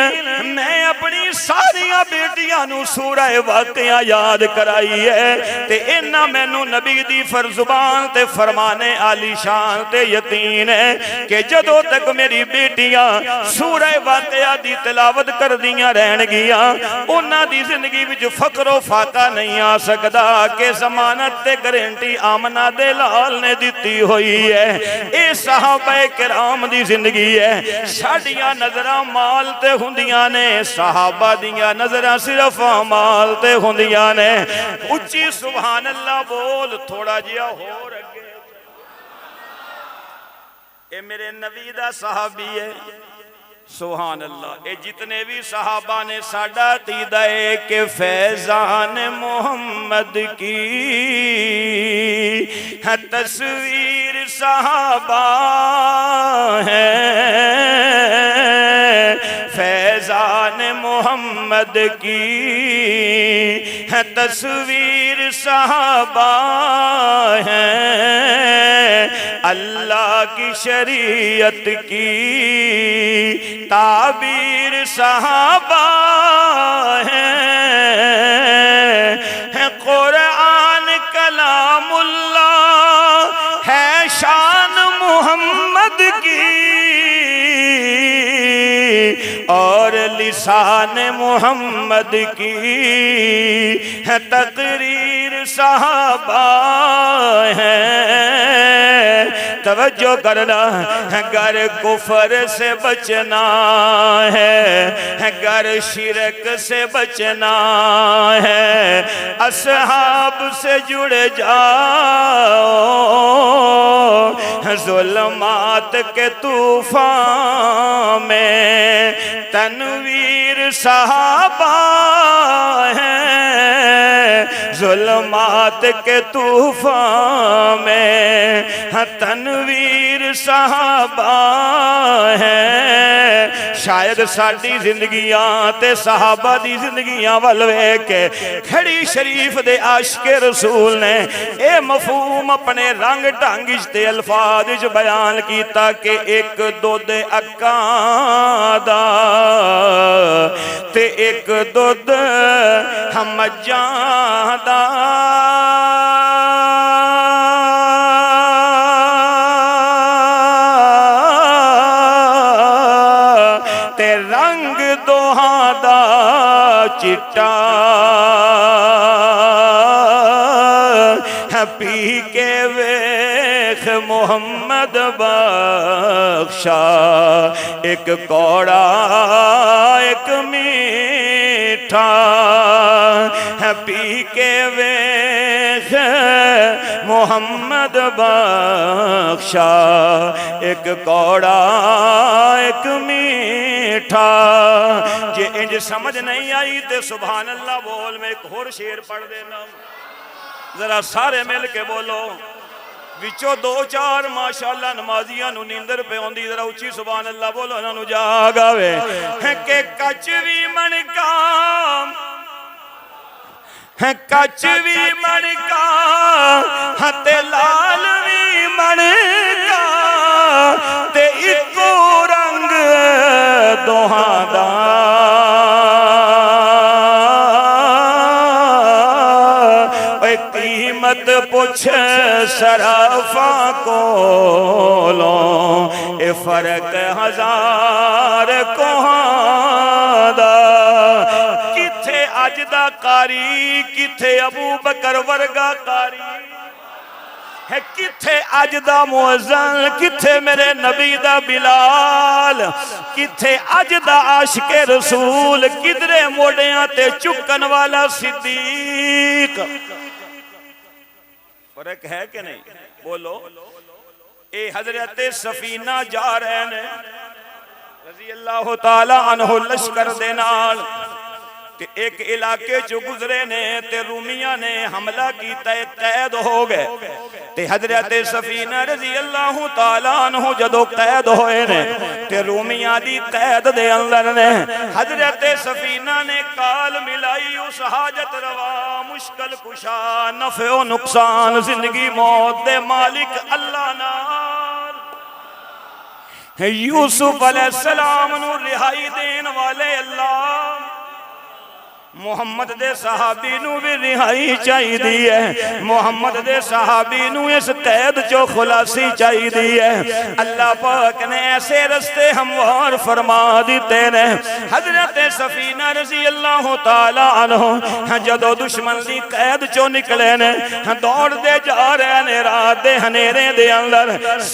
میں اپنی ساری بیٹیاں نو سورہ واقعہ یاد کرائی ہے تے انہاں مینوں نبی دی فرزبان تے فرمانے عالی شان تے یقین ہے کہ جدوں تک میری بیٹیاں سورہ واقعہ دی تلاوت کر دیاں رہن گیاں انہاں دی زندگی وچ فقر و فاقہ نہیں آ سکدا کہ ضمانت تے گارنٹی آمنہ دے لال نے دیتی ہوئی ہے اے صحابہ کرام دی زندگی ہے ساڈیاں نظراں مال تے ہوندیاں نے صحابہ دیاں نظراں صرف مال تے ہوندیاں نے اچھی سبحان اللہ بول تھوڑا جیا ہو رکھے اے میرے نبی دا صحابی ہے سبحان اللہ اے جتنے بھی صحابہ نے ساڈا عقیدہ ہے کہ فیضان محمد کی تصویر صحابہ ہے فیضان محمد کی تصویر صحابہ ہے اللہ کی شریعت کی تعبیر صحابہ ہے قرآن کلام اللہ ہے شان محمد کی اور لسان محمد کی تقریر صحابہ ہے توجہ کرنا گر کفر سے بچنا ہے گر شرک سے بچنا ہے اصحاب سے جڑ جاؤ ظلمات کے طوفان میں تنویر صحابہ ہے ظلمات کے طوفان میں تنویر صحابہ ہے شاید ساڈی زندگیاں تے صحابہ دی زندگیاں ول ویکھ کے کھڑی شریف دے عاشق رسول نے اے مفہوم اپنے رنگ ڈھنگ تے الفاظ وچ بیان کیتا کہ ایک دودھ اکاں دا تے ایک دودھ مجھاں دا تے رنگ دوہاں دا چٹا محمد بخشا، ایک کوڑا ایک میٹھا ہے، پی کے ویخ محمد بخشا، ایک کوڑا ایک میٹھا۔ جے انج سمجھ نہیں آئی تے سبحان اللہ بول، میں ایک اور شعر پڑھ دینا، ذرا سارے مل کے بولو، وچو دو چار ماشاءاللہ نمازیاں نو نیندر پہ ہوندی، ذرا اچھی سبحان اللہ بولو، انہاں نو جاگ آوے کہ کچ وی من کا، کچ وی من کا تے لال وی من کا، تے اکو رنگ دوہاں دا، قیمت پوچھ سرافاں کولوں، اے فرق ہزار کوہاں دا۔ کتھے اج دا قاری، کتھے ابو بکر ورگا قاری ہے، کتھے اج دا مؤذن، کتھے میرے نبی دا بلال، کتھے اج دا عاشق رسول، کدرے موڑیاں تے چکن والا صدیق۔ فرق ہے کہ نہیں بولو؟ اے حضرت سفینہ جا رہے ہیں رضی اللہ تعالیٰ عنہ لشکر دے نال، تے ایک علاقے جو گزرے نے تے رومیاں نے حملہ کیتا ہے، قید ہو گئے، تے حضرت سفینہ رضی اللہ تعالیٰ عنہ جدو قید ہوئے نے تے رومیاں دی قید دے اندر نے حضرت سفینہ نے کال ملائی اس حاجت روا مشکل کشا نفع و نقصان زندگی موت دے مالک اللہ نال، یوسف علیہ السلام نو رہائی دین والے اللہ، محمد دے صحابی نو بھی رہائی چاہی دی ہے، محمد دے صحابی نو اس قید چو خلاصی چاہی دی ہے۔ اللہ پاک نے ایسے رستے ہموار فرما دیتے نے۔ حضرت سفینہ رضی اللہ تعالیٰ عنہ جدو دشمن دی قید چو نکلے نے، دوڑ دے جا رہے نے رات دے ہنیرے دے اندر،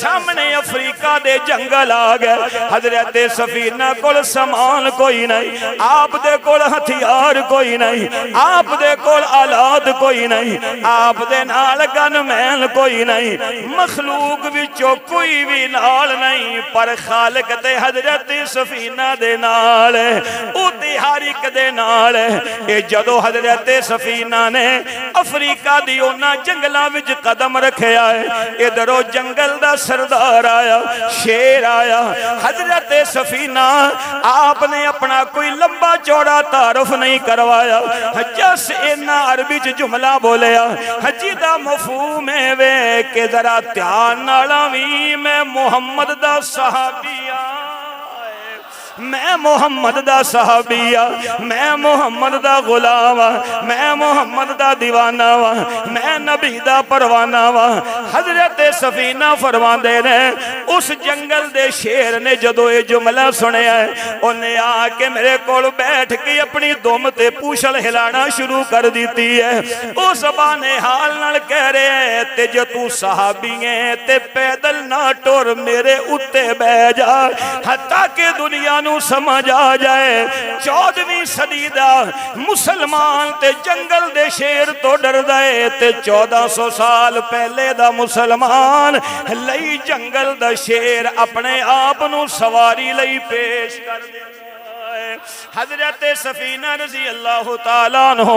سامنے افریقہ دے جنگل آگئے، حضرت سفینہ کول سامان کوئی نہیں، آپ دے کول ہتھیار کوئی نہیں، آپ دے کول آلات کوئی نہیں، آپ دے نال گن محل کوئی نہیں، مخلوق وچوں کوئی بھی نال نہیں، پر خالق تے حضرت سفینہ دے نال، او تے ہر ایک دے نال۔ اے جدو حضرت سفینہ نے افریقہ دی اونا جنگلاں وچ قدم رکھیا ہے، ادھروں جنگل دا سردار آیا، شیر آیا، حضرت سفینہ آپ نے اپنا کوئی لمبا چوڑا تعارف نہیں کروایا، جس اینا عربی جملہ بولیا جیدہ مفہوم ہے وے کہ ذرا دھیان نالاوی میں محمد دا صحابیہ، میں محمد دا صحابیہ، میں محمد دا غلام، میں محمد دا دیوانہ، میں نبی دا پروانہ۔ حضرت سفینہ فرما دے رہے اس جنگل دے شیر نے جدو یہ جملہ سنے آئے، انہیں آکے میرے کول بیٹھ کے اپنی دوم تے پوشل ہلانا شروع کر دیتی ہے۔ او زبان حال نال کہہ رہے ہیں تے جو تو صحابی ہیں تے پیدل نہ ٹور میرے اتے بہ جا، حتیٰ کہ دنیا نو سمجھ آ جائے 14ویں صدی دا مسلمان تے جنگل دے شیر تو ڈر دائے تے 1400 سال پہلے دا مسلمان لئی جنگل دا شیر اپنے آپ نو سواری لئی پیش کر دے۔ حضرت سفینہ رضی اللہ تعالیٰ عنہ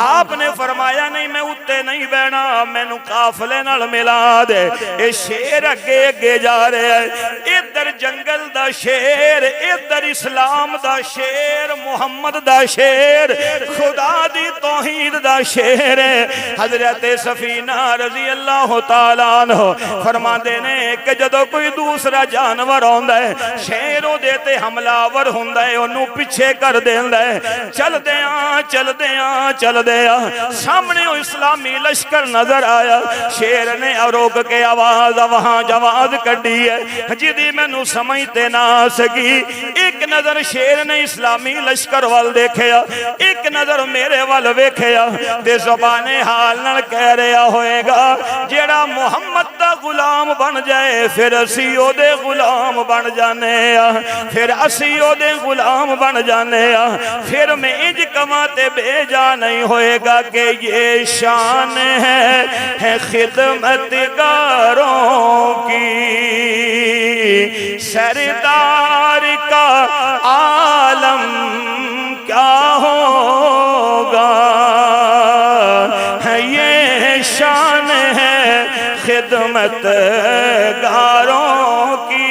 آپ نے فرمایا نہیں میں اتے نہیں بینا، میں نو قافلے نال ملا دے۔ اے شیر اگے اگے جا رہے ہیں، ادھر جنگل دا شیر، ادھر اسلام دا شیر، محمد دا شیر، خدا دی توحید دا شیر ہے۔ حضرت سفینہ رضی اللہ تعالیٰ عنہ فرما دینے کہ جدو کوئی دوسرا جانور ہوندہ ہے شیروں دیتے حملہ ور ہوندہ ہے انہوں پیچھے کر دیندہ ہے، چل دیاں چل دیاں چل دیاں، سامنے اسلامی لشکر نظر آیا، شیر نے روک کے آواز وہاں جواز کڑی ہے جدی میں نو سمجھتے نہ سکی۔ ایک نظر شیر نے اسلامی لشکر وال دیکھیا، ایک نظر میرے وال ویکھیا، تے زبان حال نال کہہ رہا ہوئے گا جیڑا محمد دا غلام بن جائے پھر اسی او دے غلام بن جانے پھر اسی او دے غلام بن جانے پھر میں انج کماتے بھیجا نہیں ہوئے گا کہ یہ شان ہے خدمتگاروں کی سردار کا عالم کیا ہوگا یہ شان ہے خدمتگاروں کی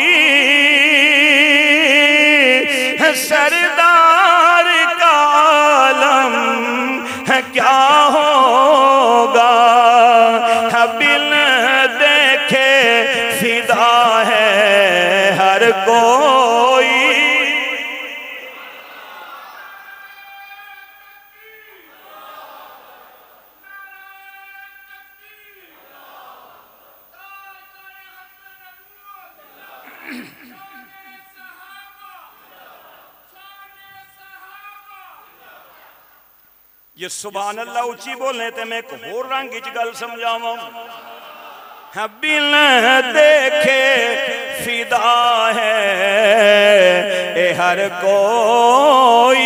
سردار کا عالم کیا ہوگا بن دیکھے فدا ہے ہر کوئی یہ سبحان اللہ اچھی بولنے تے میں ایک اور رنگ اچھ گل سمجھاؤں بن دیکھے فدا ہے ہر کوئی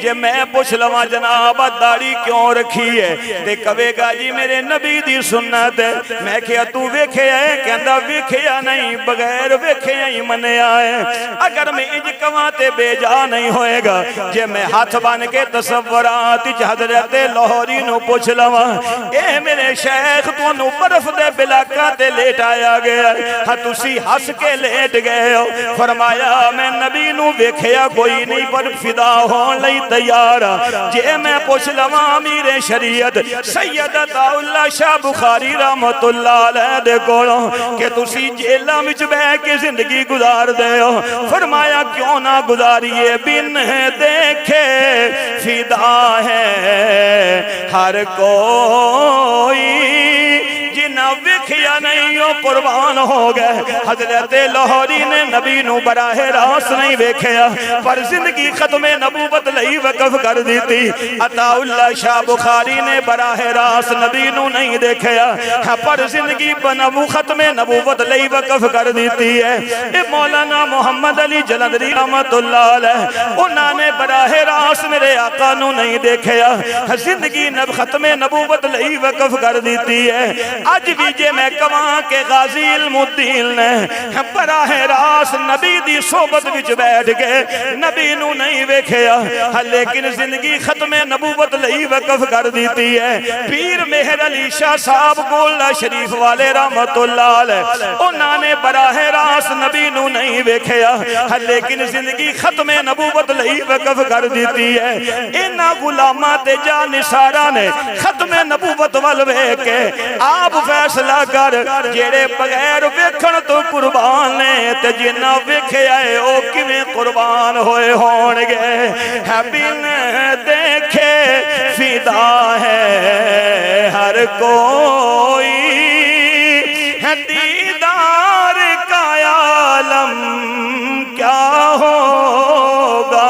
جے میں پوچھ لواں جناب داڑھی کیوں رکھی ہے تے کہے گا جی میرے نبی دی سنت ہے میں کہیا تو ویکھیا ہے کہندا ویکھیا نہیں بغیر ویکھیا ہی منیا ہے اگر میں انج کواں تے بے جا نہیں ہوئے گا جے میں ہاتھ بن کے تصورات وچ حضرت لاہوری نو پوچھ لواں اے میرے شیخ تانوں برف دے بلاکاں تے لیٹایا گیا ہاں تسی ہس کے لیٹ گئے ہو فرمایا میں نبی نو ویکھیا کوئی نہیں پر فدا ہون لئی تیار جے میں پوچھ لواں امیر شریعت سید عطا اللہ شاہ بخاری رحمت اللہ علیہ دے کولوں کہ تسی جیلاں وچ بیٹھ کے زندگی گزار دے ہو فرمایا کیوں نہ گزاریے بن دیکھے فدا ہے ہر کوئی جنہ وکھیا نہیں ہو قربان ہو گئے حضرت لاہوری نے نبی نو براہ راست نہیں ویکھیا پر زندگی ختم نبوت لئی وقف کر دیتی عطا اللہ شاہ بخاری نے براہ راست نبی نو نہیں دیکھیا پر زندگی بنو ختم نبوت لئی وقف کر دیتی ہے اے مولانا محمد علی جلندری رحمت اللہ علیہ انہوں نے براہ راست میرے آقا نو نہیں دیکھیا زندگی ختم نبوت لئی وقف کر دیتی ہے آج بھی جے میں کماں کے غازی علم الدین نے براہ راست نبی دی صحبت وچ بیٹھ گئے نبی نو نہیں ویکھیا لیکن زندگی ختم نبوت لئی وقف کر دیتی ہے پیر مہر علی شاہ صاحب گولڈا شریف والے رحمت اللہ علیہ انہوں نے براہ راست نبی نو نہیں ویکھیا لیکن زندگی ختم نبوت لئی وقف کر دیتی ہے انہاں غلاماں تے جا نثارا نے ختم نبوت وال ویکھ کے آپ فیصلہ کر جیڑے بغیر ویکھن تو قربان نے تے جنہ ویکھیا ہے او کیویں قربان ہوئے ہون گے بن دیکھے فدا ہے ہر کوئی دیدار کا عالم کیا ہوگا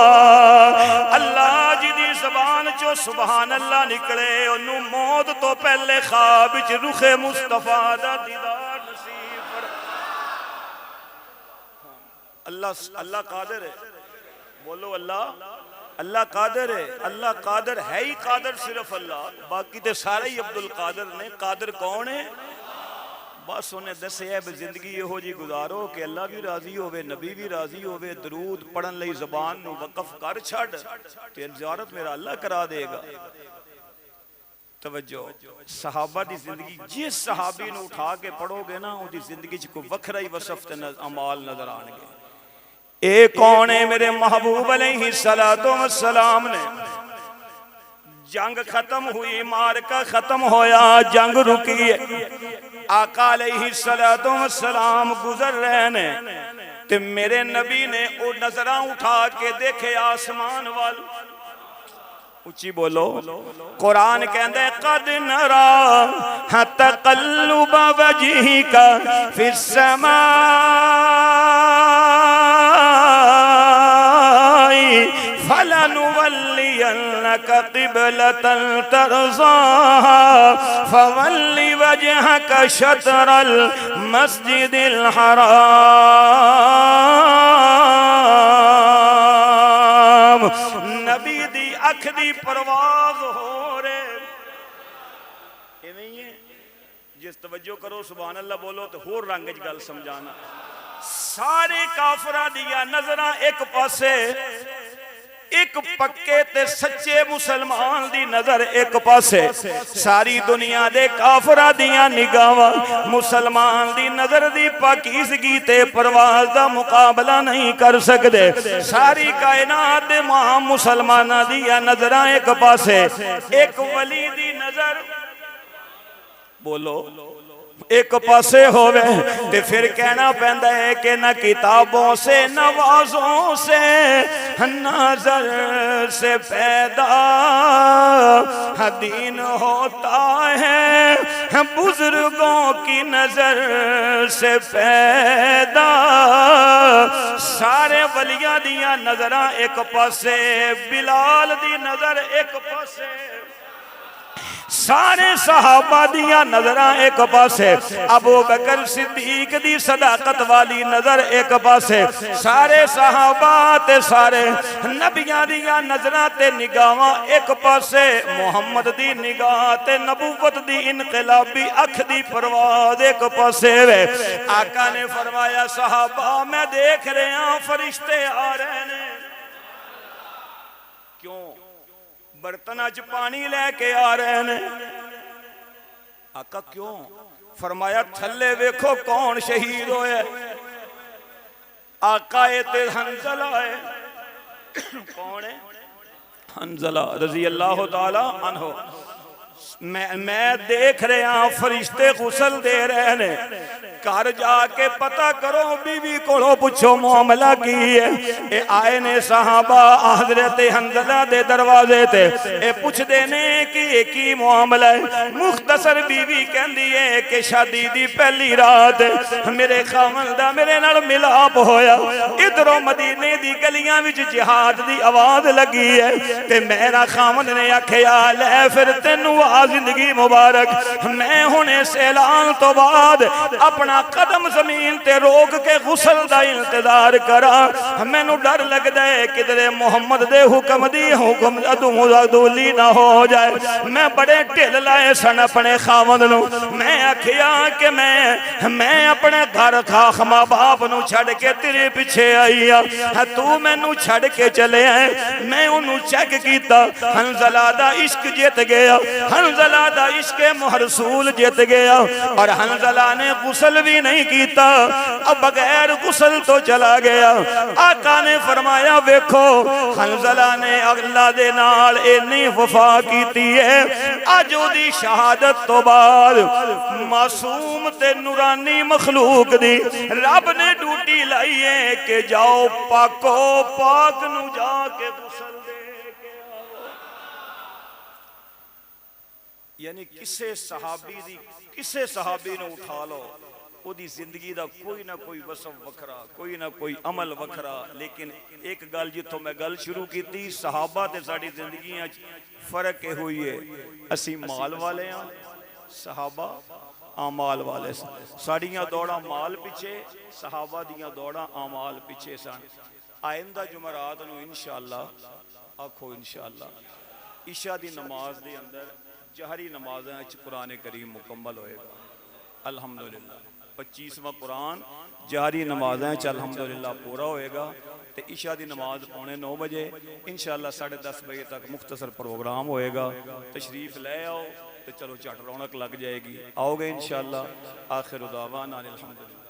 اللہ جی دی زبان چو سبحان اللہ نکلے انہوں موت تو پہلے خواب وچ رخ مصطفیٰ دا دیدار نصیب کر اللہ قادر ہے بولو اللہ قادر ہے اللہ قادر ہے ہی قادر صرف اللہ باقی تے سارے ہی عبدالقادر نے قادر کون ہے بس انہیں دسے ہے زندگی یہ ہو جی گزارو کہ اللہ بھی راضی ہوئے نبی بھی راضی ہوئے درود پڑھن لئی زبان نو وقف کر چھڑ تو زیارت میرا اللہ کرا دے گا توجہ صحابہ دی زندگی جس صحابی نو اٹھا کے پڑھو گے نا وہ دی زندگی چھ کوئی وکھرا ہی وصف عمال نظر آنگے ایک کون ہے میرے محبوب علیہ السلام نے جنگ ختم ہوئی مارکہ ختم ہویا جنگ رکی ہے آقا علیہ السلام گزر رہے نے تو میرے نبی نے او نظرہ اٹھا کے دیکھے آسمان وال اچھی بولو قرآن کہندے قد نرا تقلب وجہک فی السماء فلنولینک لك قبلة ترضاها فول وجهك شطر المسجد الحرام. نبی دی اکھ دی پرواز ہو رہے ایویں ہے. جس توجہ کرو سبحان اللہ بولو تو ہور رنگ وچ گل سمجھانا. سارے کافراں دیاں نظراں ایک پاسے، ایک پکے تے سچے مسلمان دی نظر ایک پاسے. ساری دنیا دے کافراں دیاں نگاہاں مسلمان دی نظر دی پاکیزگی تے پرواز دا مقابلہ نہیں کر سکدے. ساری کائنات دے ماں مسلماناں دیاں نظراں ایک پاسے، ایک ولی دی نظر بولو ایک پاسے ہوئے. تے پھر کہنا پہندا ہے کہ نہ کتابوں سے نہ وعظوں سے نظر سے پیدا دین ہوتا ہے، بزرگوں کی نظر سے پیدا. سارے ولیاں دیاں نظراں ایک پاسے، بلال دی نظر ایک پاسے، سارے صحابہ دیاں نظراں ایک پاسے، ابو بکر صدیق دی صداقت والی نظر ایک پاسے. سارے صحابہ تے سارے نبیاں دیاں نظراں تے نگاہاں ایک پاسے، محمد دی نگاہ تے نبوت دی انقلابی اکھ دی پرواز ایک پاسے وے. آقا نے فرمایا صحابہ میں دیکھ رہے ہیں فرشتے آ رہے ہیں. کیوں؟ برتنہ چ پانی لے کے آ رہے ہیں. آقا کیوں؟ فرمایا تھلے ویکھو کون شہید ہوئے. آقا تے حنزلہ ہے. کون ہے؟ حنزلہ رضی اللہ تعالی عنہ. میں دیکھ رہے ہیں فرشتے غسل دے رہے ہیں. گھر جا کے پتہ کرو بیوی کولو پوچھو معاملہ کی ہے. اے آئے نے صحابہ حضرت حنزلہ دے دروازے تے اے پوچھ دینے کہ کی معاملہ ہے. مختصر بیوی کہندی ہے کہ شادی دی پہلی رات میرے خاوند دا میرے نال ملاپ ہویا. ادھروں مدینے دی گلیاں وچ جہاد دی آواز لگی ہے تے میرا خاوند نے آکھیا لے پھر تینوں زندگی مبارک. میں ہونے سے اعلان تو بعد اپنا قدم زمین تے روک کے غسل دا انتظار کرا. میں نو ڈر لگ دے کدھرے محمد دے حکم دی حکم ادولی نہ ہو جائے. میں بڑے ٹھل لائے سن اپنے خاوند نو. میں آکھیا کہ میں اپنے گھر کھاخ ماں باپ نو چھڑ کے تیرے پیچھے آئی ہاں. تو میں نو چھڑ کے چلے آئے. میں انہوں چیک کیتا حنزلہ دا عشق جیت گیا. حنزلہ دا عشق رسول جیت گیا. اور حنزلہ نے غسل بھی نہیں کیتا، اب بغیر غسل تو چلا گیا. آقا نے فرمایا ویکھو حنزلہ نے اللہ دے نال اتنی وفا کیتی ہے. اج دی شہادت تو بعد معصوم تے نورانی مخلوق دی رب نے ڈیوٹی لائی ہے کہ جاؤ پاکو پاک نو جا کے غسل دے کے آؤ. یعنی کسے صحابی نو اٹھا لو او دی زندگی دا کوئی نہ کوئی وصف وکھرا، کوئی نہ کوئی عمل وکھرا. لیکن ایک گل جتوں میں گل شروع کی تھی صحابہ تے ساڑی زندگیاں فرق ہوئی ہے. اسی مال والے ہیں، صحابہ آمال والے. ساڑیاں دوڑا مال پیچھے، صحابہ دیاں دوڑا آمال پیچھے سن. آئندہ جمعرات نو انشاءاللہ آکھو انشاءاللہ عشاء دی نماز دے اندر جہری نمازیں قرآن کریم مکمل ہوئے گا الحمدللہ. 25واں قرآن جہری نمازیں الحمدللہ پورا ہوئے گا. تے عشاء دی نماز 9:15 بجے انشاءاللہ 10:30 بجے تک مختصر پروگرام ہوئے گا. تشریف لے آؤ تے چلو چٹ رونق لگ جائے گی. آؤ گے انشاءاللہ. آخر دعوانا الحمدللہ.